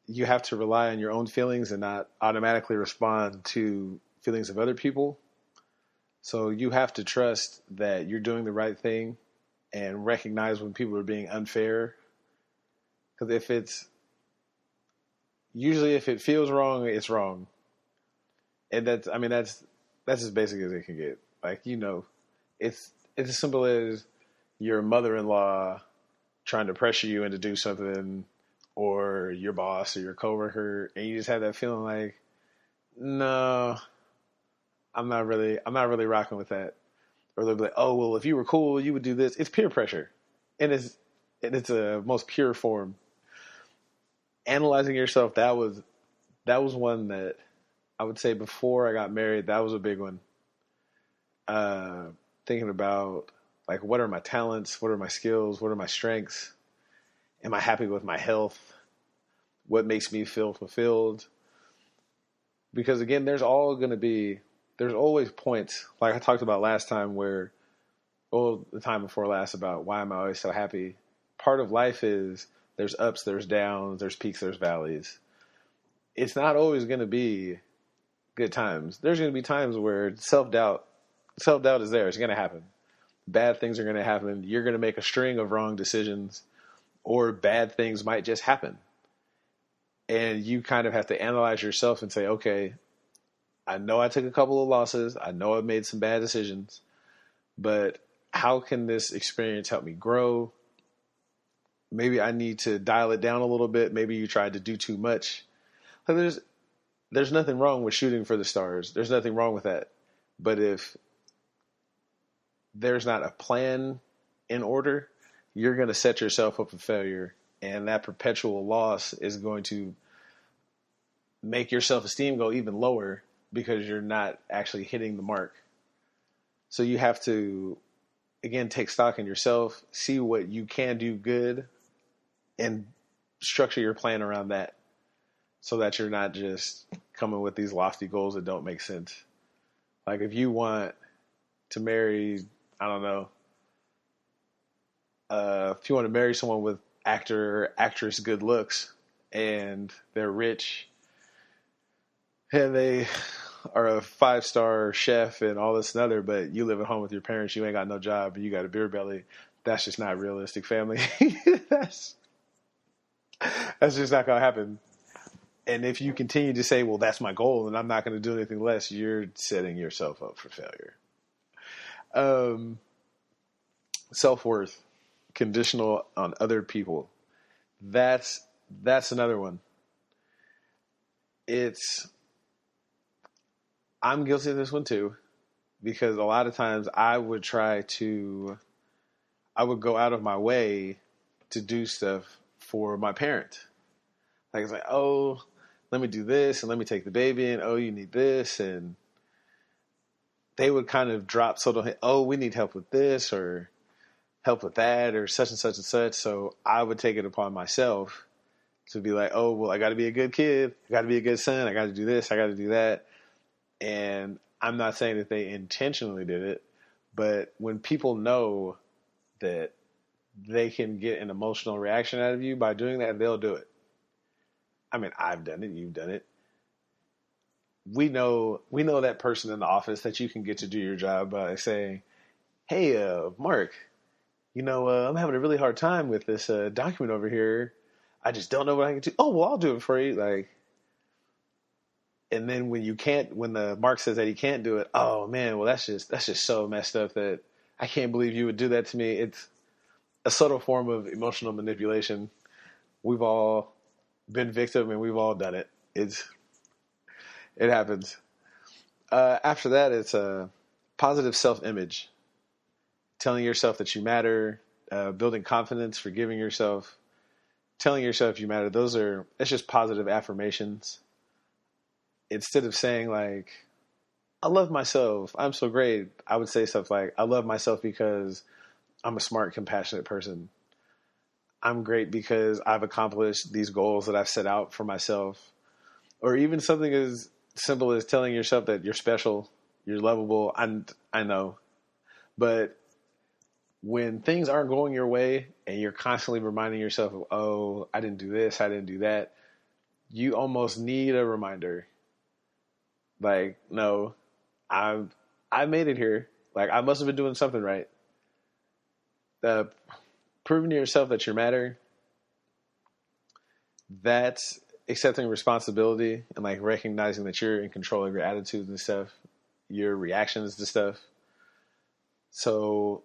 [SPEAKER 1] you have to rely on your own feelings and not automatically respond to feelings of other people. So you have to trust that you're doing the right thing and recognize when people are being unfair. Because if it feels wrong, it's wrong. And that's as basic as it can get. Like, it's as simple as your mother-in-law trying to pressure you into do something, or your boss or your coworker, and you just have that feeling like, no, I'm not really rocking with that. Or they'll be like, oh, well, if you were cool, you would do this. It's peer pressure. And it's a most pure form. Analyzing yourself, that was one that I would say before I got married, that was a big one. Thinking about, like, what are my talents? What are my skills? What are my strengths? Am I happy with my health? what makes me feel fulfilled. Because again, there's always points, like I talked about last time the time before last, about why am I always so happy. Part of life is there's ups, there's downs, there's peaks, there's valleys. It's not always going to be good times. There's going to be times where self-doubt is there. It's going to happen. Bad things are going to happen. You're going to make a string of wrong decisions, or bad things might just happen. And you kind of have to analyze yourself and say, okay, I know I took a couple of losses. I know I made some bad decisions, but how can this experience help me grow? Maybe I need to dial it down a little bit. Maybe you tried to do too much. There's nothing wrong with shooting for the stars. There's nothing wrong with that. But if there's not a plan in order, you're going to set yourself up for failure. And that perpetual loss is going to make your self-esteem go even lower because you're not actually hitting the mark. So you have to, again, take stock in yourself, see what you can do good, and structure your plan around that so that you're not just coming with these lofty goals that don't make sense. Like if you want to marry, I don't know, if you want to marry someone with actor or actress good looks and they're rich and they are a 5-star chef and all this and other, but you live at home with your parents, you ain't got no job, and you got a beer belly, that's just not realistic, family. That's just not going to happen. And if you continue to say, well, that's my goal and I'm not going to do anything less, you're setting yourself up for failure. Self-worth, conditional on other people. That's another one. I'm guilty of this one too, because a lot of times I would go out of my way to do stuff for my parent. Like it's like, oh, let me do this and let me take the baby, and oh, you need this, and they would kind of drop oh, we need help with this or help with that or such and such and such. So I would take it upon myself to be like, oh, well, I got to be a good kid. I got to be a good son. I got to do this. I got to do that. And I'm not saying that they intentionally did it, but when people know that they can get an emotional reaction out of you by doing that, they'll do it. I mean, I've done it. You've done it. We know that person in the office that you can get to do your job by saying, hey, Mark, I'm having a really hard time with this document over here. I just don't know what I can do. Oh, well, I'll do it for you. Like, and then when the Mark says that he can't do it, oh man, well that's just so messed up that I can't believe you would do that to me. It's a subtle form of emotional manipulation. We've all been victim and we've all done it. It happens. After that, it's a positive self-image. Telling yourself that you matter, building confidence, forgiving yourself, telling yourself you matter. It's just positive affirmations. Instead of saying like, I love myself, I'm so great, I would say stuff like, I love myself because I'm a smart, compassionate person. I'm great because I've accomplished these goals that I've set out for myself. Or even something as simple as telling yourself that you're special, you're lovable. I know. But when things aren't going your way and you're constantly reminding yourself of, oh, I didn't do this, I didn't do that, you almost need a reminder. Like, no, I made it here. Like, I must have been doing something right. Proving to yourself that you matter, that's accepting responsibility and like recognizing that you're in control of your attitudes and stuff, your reactions to stuff. So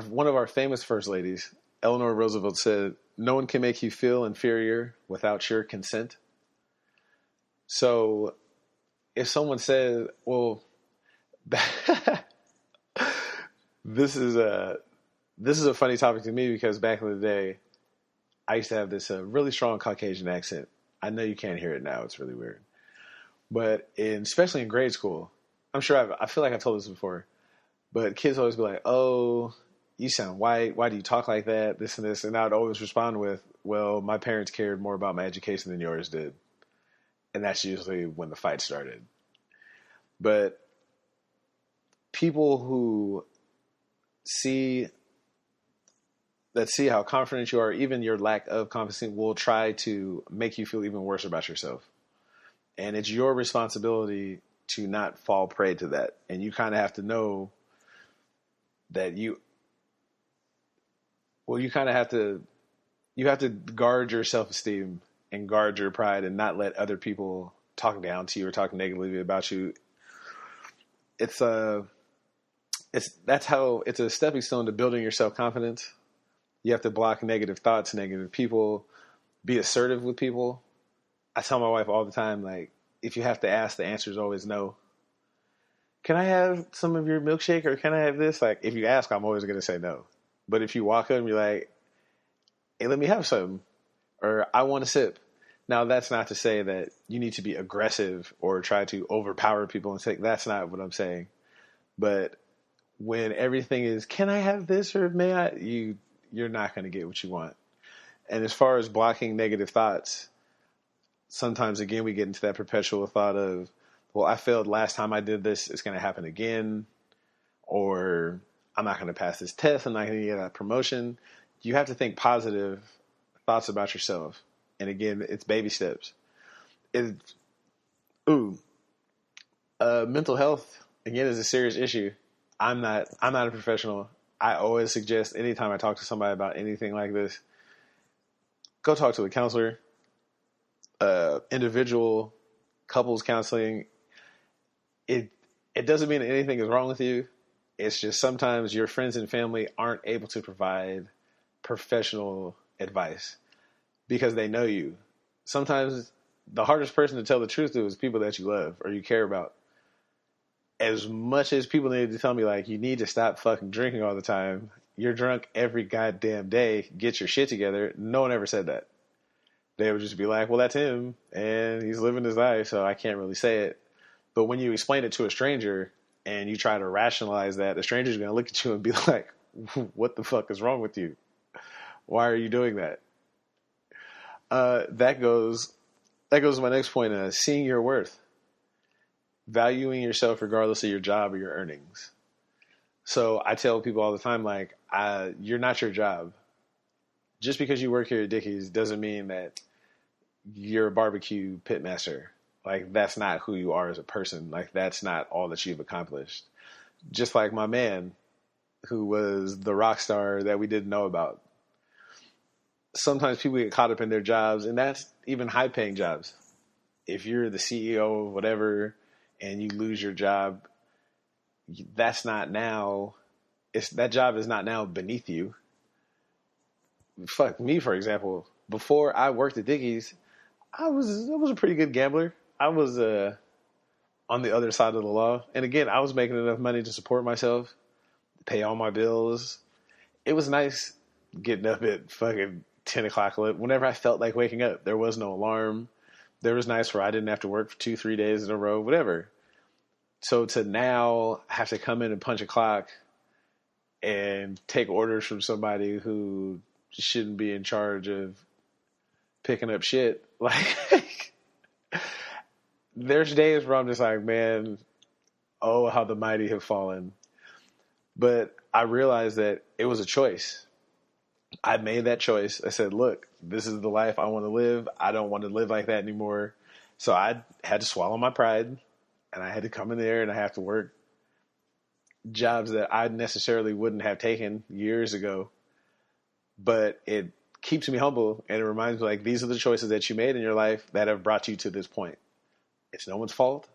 [SPEAKER 1] one of our famous first ladies, Eleanor Roosevelt, said, no one can make you feel inferior without your consent. So if someone says, well, this is a funny topic to me because back in the day, I used to have this really strong Caucasian accent. I know you can't hear it now. It's really weird. But especially in grade school, I'm sure I feel like I've told this before, but kids always be like, oh, you sound white. Why do you talk like that? This and this. And I'd always respond with, well, my parents cared more about my education than yours did. And that's usually when the fight started. But people who see how confident you are, even your lack of confidence, will try to make you feel even worse about yourself. And it's your responsibility to not fall prey to that. And you kind of have to know that you kind of have to guard your self-esteem and guard your pride and not let other people talk down to you or talk negatively about you. It's a stepping stone to building your self-confidence. You have to block negative thoughts, negative people, be assertive with people. I tell my wife all the time, like, if you have to ask, the answer is always no. Can I have some of your milkshake, or can I have this? Like, if you ask, I'm always going to say no. But if you walk up and be like, hey, let me have some, or I want a sip. Now, that's not to say that you need to be aggressive or try to overpower people and say, that's not what I'm saying. But when everything is, can I have this, or may I, you're not going to get what you want. And as far as blocking negative thoughts, sometimes, again, we get into that perpetual thought of, well, I failed last time I did this, it's going to happen again, or I'm not going to pass this test, I'm not going to get that promotion. You have to think positive thoughts about yourself. And again, it's baby steps. Mental health, again, is a serious issue. I'm not a professional. I always suggest, anytime I talk to somebody about anything like this, go talk to a counselor, individual, couples counseling. It doesn't mean that anything is wrong with you. It's just sometimes your friends and family aren't able to provide professional advice because they know you. Sometimes the hardest person to tell the truth to is people that you love or you care about. As much as people need to tell me, like, you need to stop fucking drinking all the time, you're drunk every goddamn day, get your shit together. No one ever said that. They would just be like, well, that's him, and he's living his life, so I can't really say it. But when you explain it to a stranger and you try to rationalize that, the stranger's going to look at you and be like, what the fuck is wrong with you? Why are you doing that? That goes to my next point, seeing your worth. Valuing yourself regardless of your job or your earnings. So I tell people all the time, like, you're not your job. Just because you work here at Dickies doesn't mean that you're a barbecue pitmaster. Like, that's not who you are as a person. Like, that's not all that you've accomplished. Just like my man, who was the rock star that we didn't know about. Sometimes people get caught up in their jobs, and that's even high-paying jobs. If you're the CEO of whatever and you lose your job, that job is not now beneath you. Fuck me, for example. Before I worked at Dickies, I was a pretty good gambler. I was on the other side of the law. And again, I was making enough money to support myself, pay all my bills. It was nice getting up at fucking 10 o'clock whenever I felt like waking up. There was no alarm. There was nights where I didn't have to work for 2-3 days in a row, whatever. So to now have to come in and punch a clock and take orders from somebody who shouldn't be in charge of picking up shit, like, there's days where I'm just like, man, oh, how the mighty have fallen. But I realized that it was a choice. I made that choice. I said, look, this is the life I want to live. I don't want to live like that anymore. So I had to swallow my pride, and I had to come in there and I have to work jobs that I necessarily wouldn't have taken years ago. But it keeps me humble, and it reminds me, like, these are the choices that you made in your life that have brought you to this point. It's no one's fault.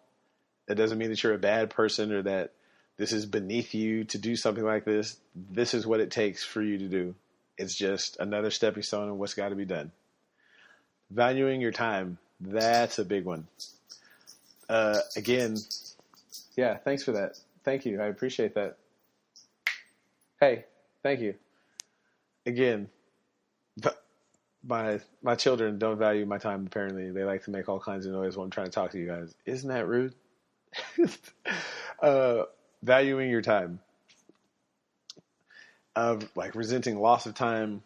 [SPEAKER 1] That doesn't mean that you're a bad person or that this is beneath you to do something like this. This is what it takes for you to do. It's just another stepping stone in what's got to be done. Valuing your time. That's a big one. Again, yeah, thanks for that. Thank you. I appreciate that. Hey, thank you. Again, my children don't value my time, apparently. They like to make all kinds of noise while I'm trying to talk to you guys. Isn't that rude? Valuing your time. of like resenting loss of time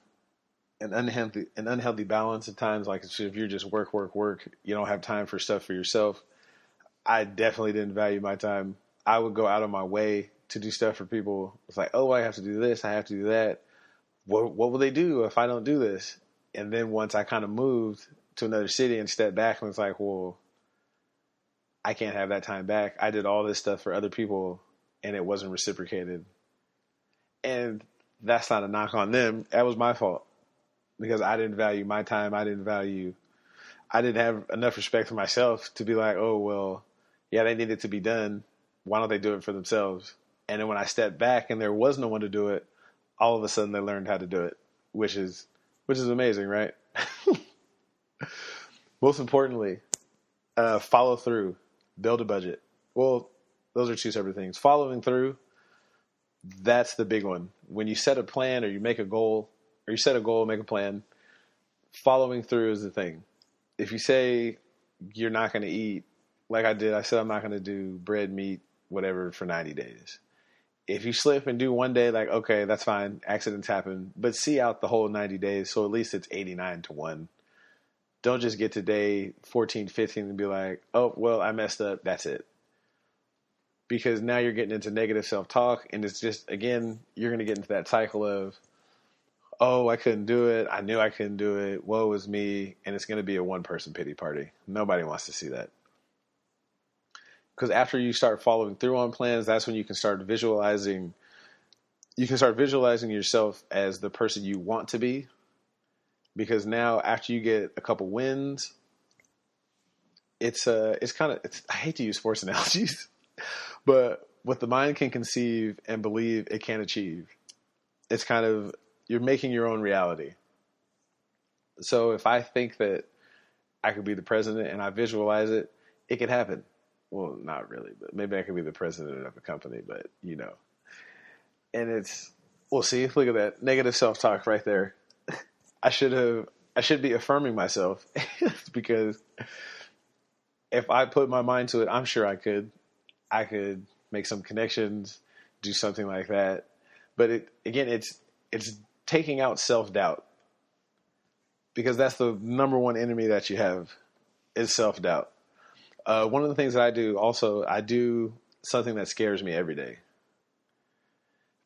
[SPEAKER 1] and unhealthy balance at times. Like if you're just work, work, work, you don't have time for stuff for yourself. I definitely didn't value my time. I would go out of my way to do stuff for people. It's like, oh, I have to do this. I have to do that. What will they do if I don't do this? And then once I kind of moved to another city and stepped back and was like, well, I can't have that time back. I did all this stuff for other people and it wasn't reciprocated. And that's not a knock on them. That was my fault because I didn't value my time. I didn't have enough respect for myself to be like, oh, well, yeah, they needed to be done. Why don't they do it for themselves? And then when I stepped back and there was no one to do it, all of a sudden they learned how to do it, which is amazing, right? Most importantly, follow through, build a budget. Well, those are two separate things. Following through, that's the big one. When you set a plan or you make a goal, or you set a goal, make a plan, following through is the thing. If you say you're not going to eat, like I did, I said I'm not going to do bread, meat, whatever for 90 days. If you slip and do one day, like, okay, that's fine. Accidents happen. But see out the whole 90 days, so at least it's 89-1. Don't just get to day 14, 15 and be like, oh, well, I messed up. That's it. Because now you're getting into negative self-talk, and it's just, again, you're going to get into that cycle of, oh, I couldn't do it. I knew I couldn't do it. Woe is me. And it's going to be a one-person pity party. Nobody wants to see that. Because after you start following through on plans, that's when you can start visualizing. You can start visualizing yourself as the person you want to be. Because now, after you get a couple wins, it's kind of, I hate to use sports analogies, but what the mind can conceive and believe it can achieve, it's kind of, you're making your own reality. So if I think that I could be the president and I visualize it, it could happen. Well, not really, but maybe I could be the president of a company, but you know. And we'll see. Look at that negative self-talk right there. I should be affirming myself because if I put my mind to it, I'm sure I could make some connections, do something like that. But it's taking out self-doubt, because that's the number one enemy that you have is self-doubt. One of the things that I do also, I do something that scares me every day.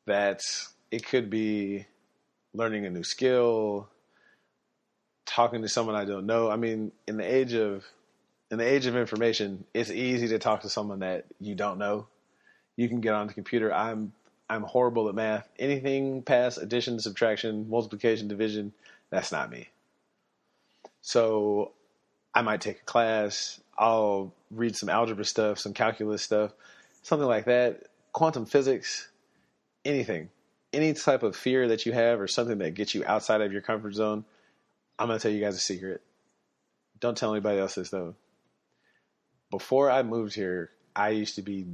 [SPEAKER 1] It could be learning a new skill, talking to someone I don't know. I mean, in the age of information, it's easy to talk to someone that you don't know. You can get on the computer. I'm horrible at math. Anything past addition, subtraction, multiplication, division, that's not me. So I might take a class. I'll read some algebra stuff, some calculus stuff, something like that. Quantum physics, anything. Any type of fear that you have or something that gets you outside of your comfort zone, I'm going to tell you guys a secret. Don't tell anybody else this, though. Before I moved here, I used to be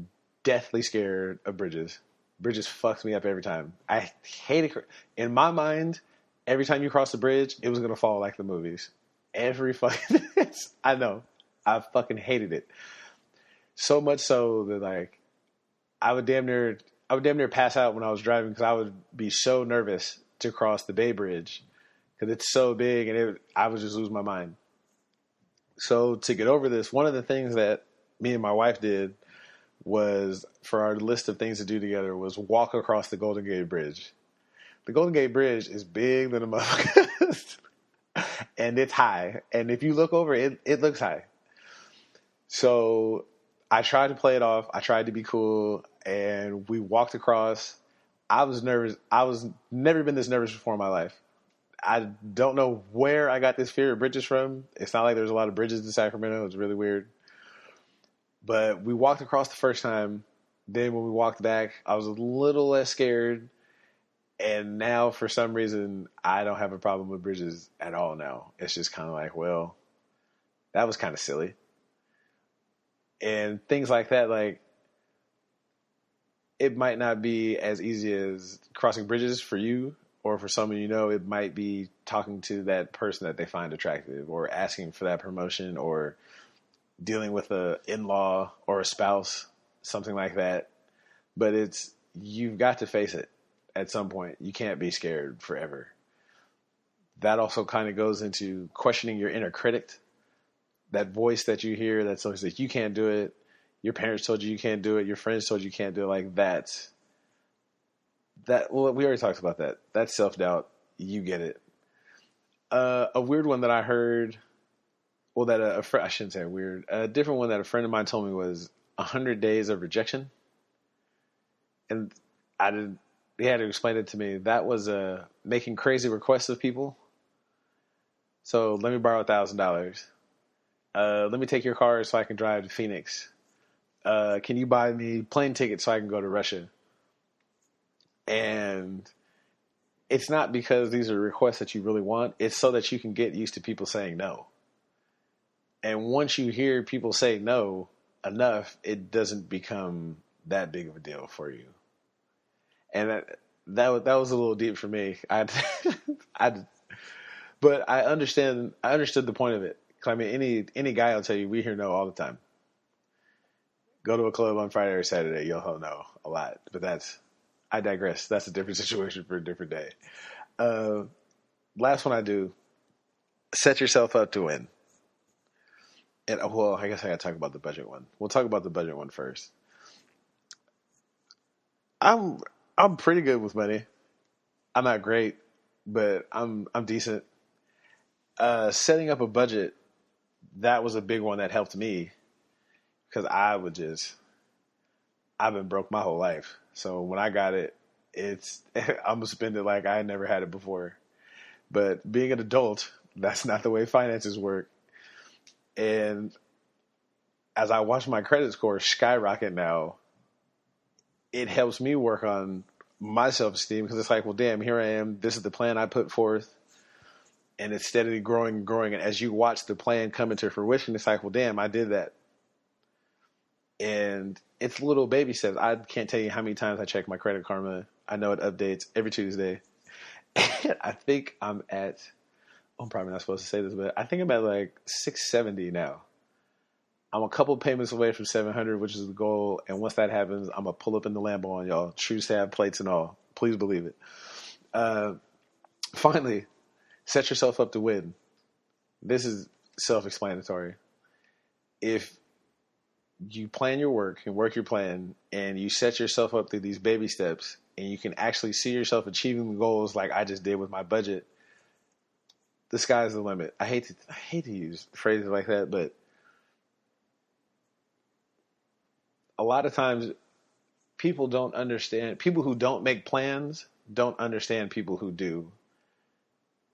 [SPEAKER 1] deathly scared of bridges. Bridges fucked me up every time. I hated it. In my mind, every time you cross the bridge, it was going to fall like the movies. Every fucking... I know. I fucking hated it. So much so that, like, I would damn near pass out when I was driving because I would be so nervous to cross the Bay Bridge because it's so big and I would just lose my mind. So to get over this, one of the things that me and my wife did was, for our list of things to do together, was walk across the Golden Gate Bridge. The Golden Gate Bridge is big than a motherfucker. And it's high. And if you look over it, it looks high. So I tried to play it off. I tried to be cool. And we walked across. I was nervous. I was never been this nervous before in my life. I don't know where I got this fear of bridges from. It's not like there's a lot of bridges in Sacramento. It's really weird. But we walked across the first time. Then when we walked back, I was a little less scared. And now, for some reason, I don't have a problem with bridges at all now. It's just kind of like, well, that was kind of silly. And things like that, like, it might not be as easy as crossing bridges for you, or for someone you know, it might be talking to that person that they find attractive, or asking for that promotion, or dealing with a in-law or a spouse, something like that. But you've got to face it. at some point. You can't be scared forever. That also kind of goes into questioning your inner critic, that voice that you hear that's always like, you can't do it. Your parents told you can't do it. Your friends told you can't do it. Like well, we already talked about that. That's self-doubt. You get it. A weird one that I heard, well, that I shouldn't say weird. A different one that a friend of mine told me was 100 days of rejection. And he had to explain it to me. That was making crazy requests of people. So let me borrow $1,000. Let me take your car so I can drive to Phoenix. Can you buy me plane tickets so I can go to Russia? And it's not because these are requests that you really want. It's so that you can get used to people saying no. And once you hear people say no enough, it doesn't become that big of a deal for you. And that was a little deep for me. But I understood the point of it. I mean, any guy will tell you, we hear no all the time. Go to a club on Friday or Saturday, you'll hear no a lot. But I digress. That's a different situation for a different day. Last one I do, set yourself up to win. And well, I guess I got to talk about the budget one. We'll talk about the budget one first. I'm pretty good with money. I'm not great, but I'm decent. Setting up a budget, that was a big one that helped me because I've been broke my whole life. So when I got it, I'm gonna spend it like I never had it before. But being an adult, that's not the way finances work. And as I watch my credit score skyrocket now, it helps me work on my self-esteem because it's like, well, damn, here I am. This is the plan I put forth. And it's steadily growing and growing. And as you watch the plan come into fruition, it's like, well, damn, I did that. And it's little baby steps. I can't tell you how many times I check my Credit Karma. I know it updates every Tuesday. And I think I'm probably not supposed to say this, but I think I'm at like 670 now. I'm a couple payments away from 700, which is the goal. And once that happens, I'm going to pull up in the Lambo on y'all. Tru Sav plates and all. Please believe it. Finally, set yourself up to win. This is self-explanatory. If you plan your work and work your plan and you set yourself up through these baby steps and you can actually see yourself achieving the goals like I just did with my budget, the sky's the limit. I hate to use phrases like that, but a lot of times people don't understand. People who don't make plans don't understand people who do.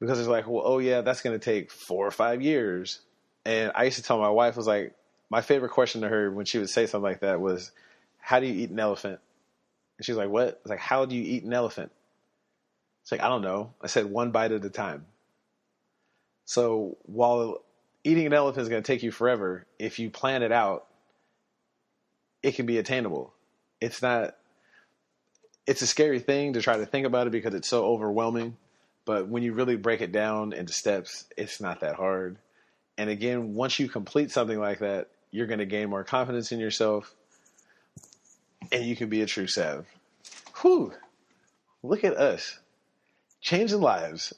[SPEAKER 1] Because it's like, well, oh yeah, that's going to take 4 or 5 years. And I used to tell my wife, was like, my favorite question to her when she would say something like that was, how do you eat an elephant? And she's like, what? It's like, how do you eat an elephant? It's like, I don't know. I said, one bite at a time. So while eating an elephant is going to take you forever, if you plan it out, it can be attainable. It's a scary thing to try to think about it because it's so overwhelming. But when you really break it down into steps, it's not that hard. And again, once you complete something like that, you're going to gain more confidence in yourself and you can be a Tru Sav. Whew. Look at us. Changing lives.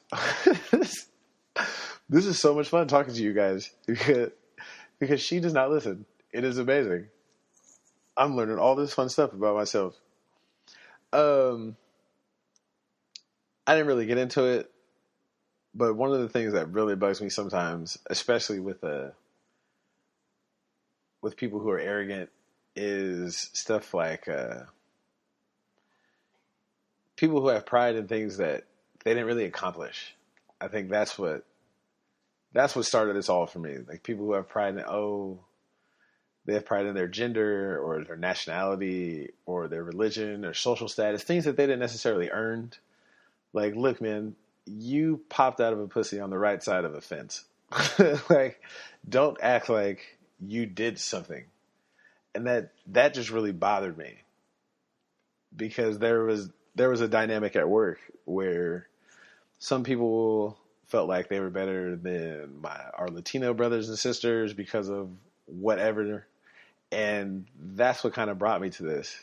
[SPEAKER 1] This is so much fun talking to you guys because she does not listen. It is amazing. I'm learning all this fun stuff about myself. I didn't really get into it, but one of the things that really bugs me sometimes, especially with people who are arrogant, is stuff like people who have pride in things that they didn't really accomplish. I think that's what started this all for me. Like people who have pride in they have pride in their gender or their nationality or their religion or social status, things that they didn't necessarily earn. Like, look, man, you popped out of a pussy on the right side of a fence. Like, don't act like you did something. And that just really bothered me because there was a dynamic at work where some people felt like they were better than our Latino brothers and sisters because of whatever. And that's what kind of brought me to this.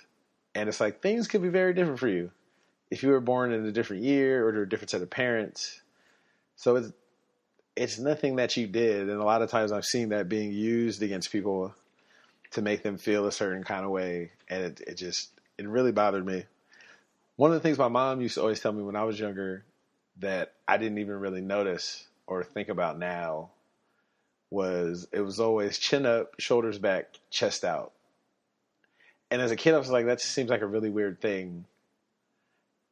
[SPEAKER 1] And it's like, things could be very different for you. if you were born in a different year or to a different set of parents. So it's nothing that you did. And a lot of times I've seen that being used against people to make them feel a certain kind of way. And it really bothered me. One of the things my mom used to always tell me when I was younger that I didn't even really notice or think about now was it was always chin up, shoulders back, chest out. And as a kid, I was like, that just seems like a really weird thing.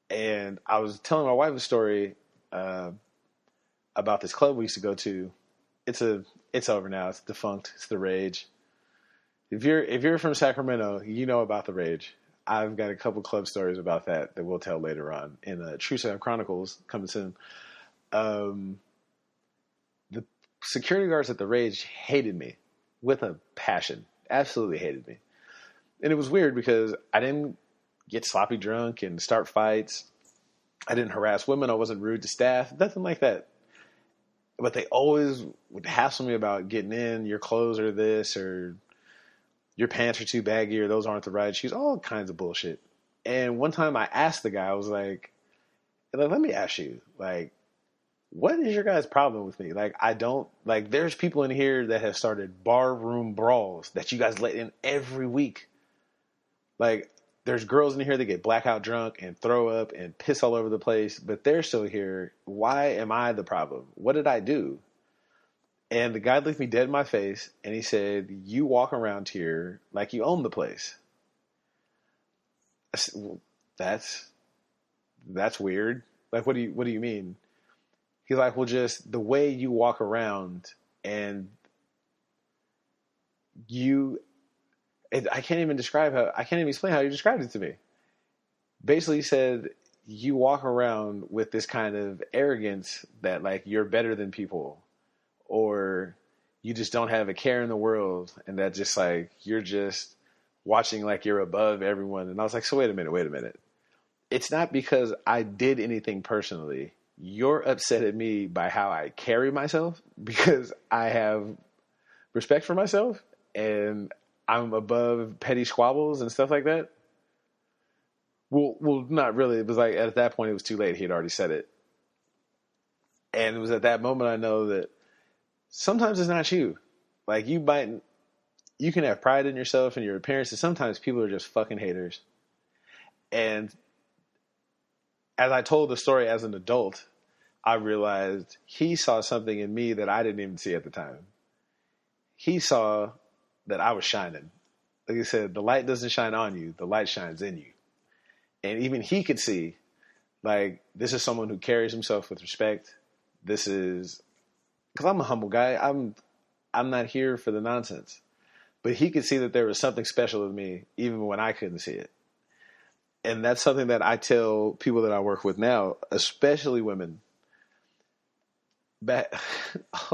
[SPEAKER 1] And I was telling my wife a story about this club we used to go to. It's over now. It's defunct. It's the Rage. If you're from Sacramento, you know about the Rage. I've got a couple club stories about that we'll tell later on in Tru Sav Chronicles coming soon. The security guards at the Rage hated me with a passion. Absolutely hated me. And it was weird because I didn't get sloppy drunk and start fights. I didn't harass women. I wasn't rude to staff. Nothing like that. But they always would hassle me about getting in. Your clothes are this, or your pants are too baggy, or those aren't the right shoes. All kinds of bullshit. And one time I asked the guy, I was like, let me ask you, like, what is your guys' problem with me? Like, there's people in here that have started barroom brawls that you guys let in every week. Like, there's girls in here that get blackout drunk and throw up and piss all over the place, but they're still here. Why am I the problem? What did I do? And the guy looked me dead in my face and he said, you walk around here like you own the place. I said, well, that's weird. Like, what do you mean? He's like, well, just the way you walk around and I can't even explain how you described it to me. Basically, he said, you walk around with this kind of arrogance that, like, you're better than people, or you just don't have a care in the world, and that just, like, you're just watching like you're above everyone. And I was like, so wait a minute. It's not because I did anything personally. You're upset at me by how I carry myself because I have respect for myself and I'm above petty squabbles and stuff like that. Well, not really. It was like at that point it was too late. He had already said it. And it was at that moment I know that sometimes it's not you. Like, you can have pride in yourself and your appearance, and sometimes people are just fucking haters. And as I told the story as an adult, I realized he saw something in me that I didn't even see at the time. He saw that I was shining. Like I said, the light doesn't shine on you, the light shines in you. And even he could see, like, this is someone who carries himself with respect. This is, because I'm a humble guy. I'm not here for the nonsense. But he could see that there was something special with me, even when I couldn't see it. And that's something that I tell people that I work with now, especially women. This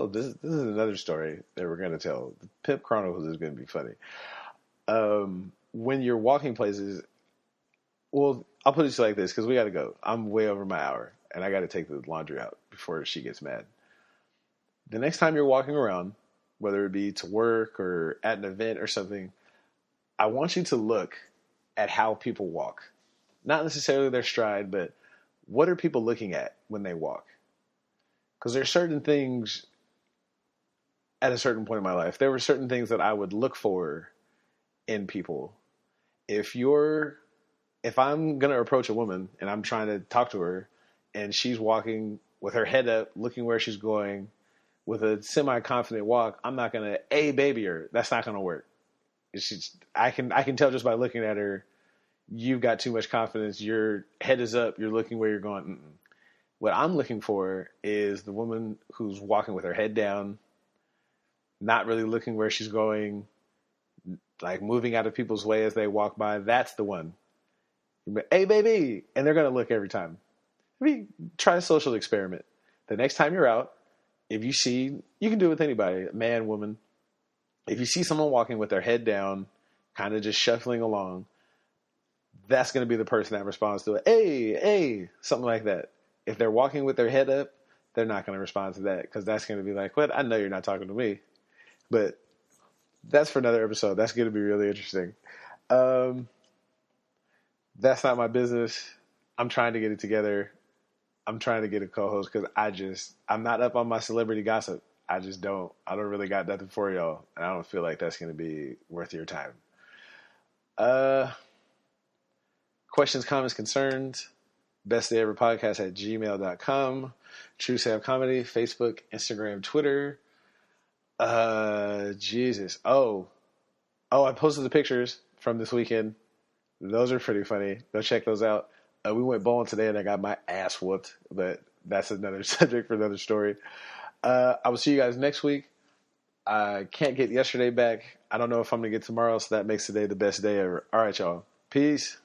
[SPEAKER 1] is another story that we're going to tell. The Pimp Chronicles is going to be funny. When you're walking places, well, I'll put it like this because we got to go. I'm way over my hour, and I got to take the laundry out before she gets mad. The next time you're walking around, whether it be to work or at an event or something, I want you to look at how people walk. Not necessarily their stride, but what are people looking at when they walk? Because there are certain things at a certain point in my life. There were certain things that I would look for in people. If I'm going to approach a woman and I'm trying to talk to her and she's walking with her head up, looking where she's going with a semi-confident walk, I'm not going to baby her. That's not going to work. I can tell just by looking at her, you've got too much confidence. Your head is up. You're looking where you're going. Mm-mm. What I'm looking for is the woman who's walking with her head down, not really looking where she's going, like moving out of people's way as they walk by. That's the one. Hey, baby. And they're going to look every time. Try a social experiment. The next time you're out, if you see, you can do it with anybody, man, woman. If you see someone walking with their head down, kind of just shuffling along, that's going to be the person that responds to it. Hey, something like that. If they're walking with their head up, they're not going to respond to that because that's going to be like, what? I know you're not talking to me. But that's for another episode. That's going to be really interesting. That's not my business. I'm trying to get it together. I'm trying to get a co-host because I'm not up on my celebrity gossip. I don't really got nothing for y'all. And I don't feel like that's going to be worth your time. Uh, Questions, comments, concerns, bestdayeverpodcast at gmail.com. Tru Sav Comedy, Facebook, Instagram, Twitter. Jesus. I posted the pictures from this weekend. Those are pretty funny. Go check those out. We went bowling today and I got my ass whooped, but that's another subject for another story. I will see you guys next week. I can't get yesterday back. I don't know if I'm going to get tomorrow, so that makes today the best day ever. All right, y'all. Peace.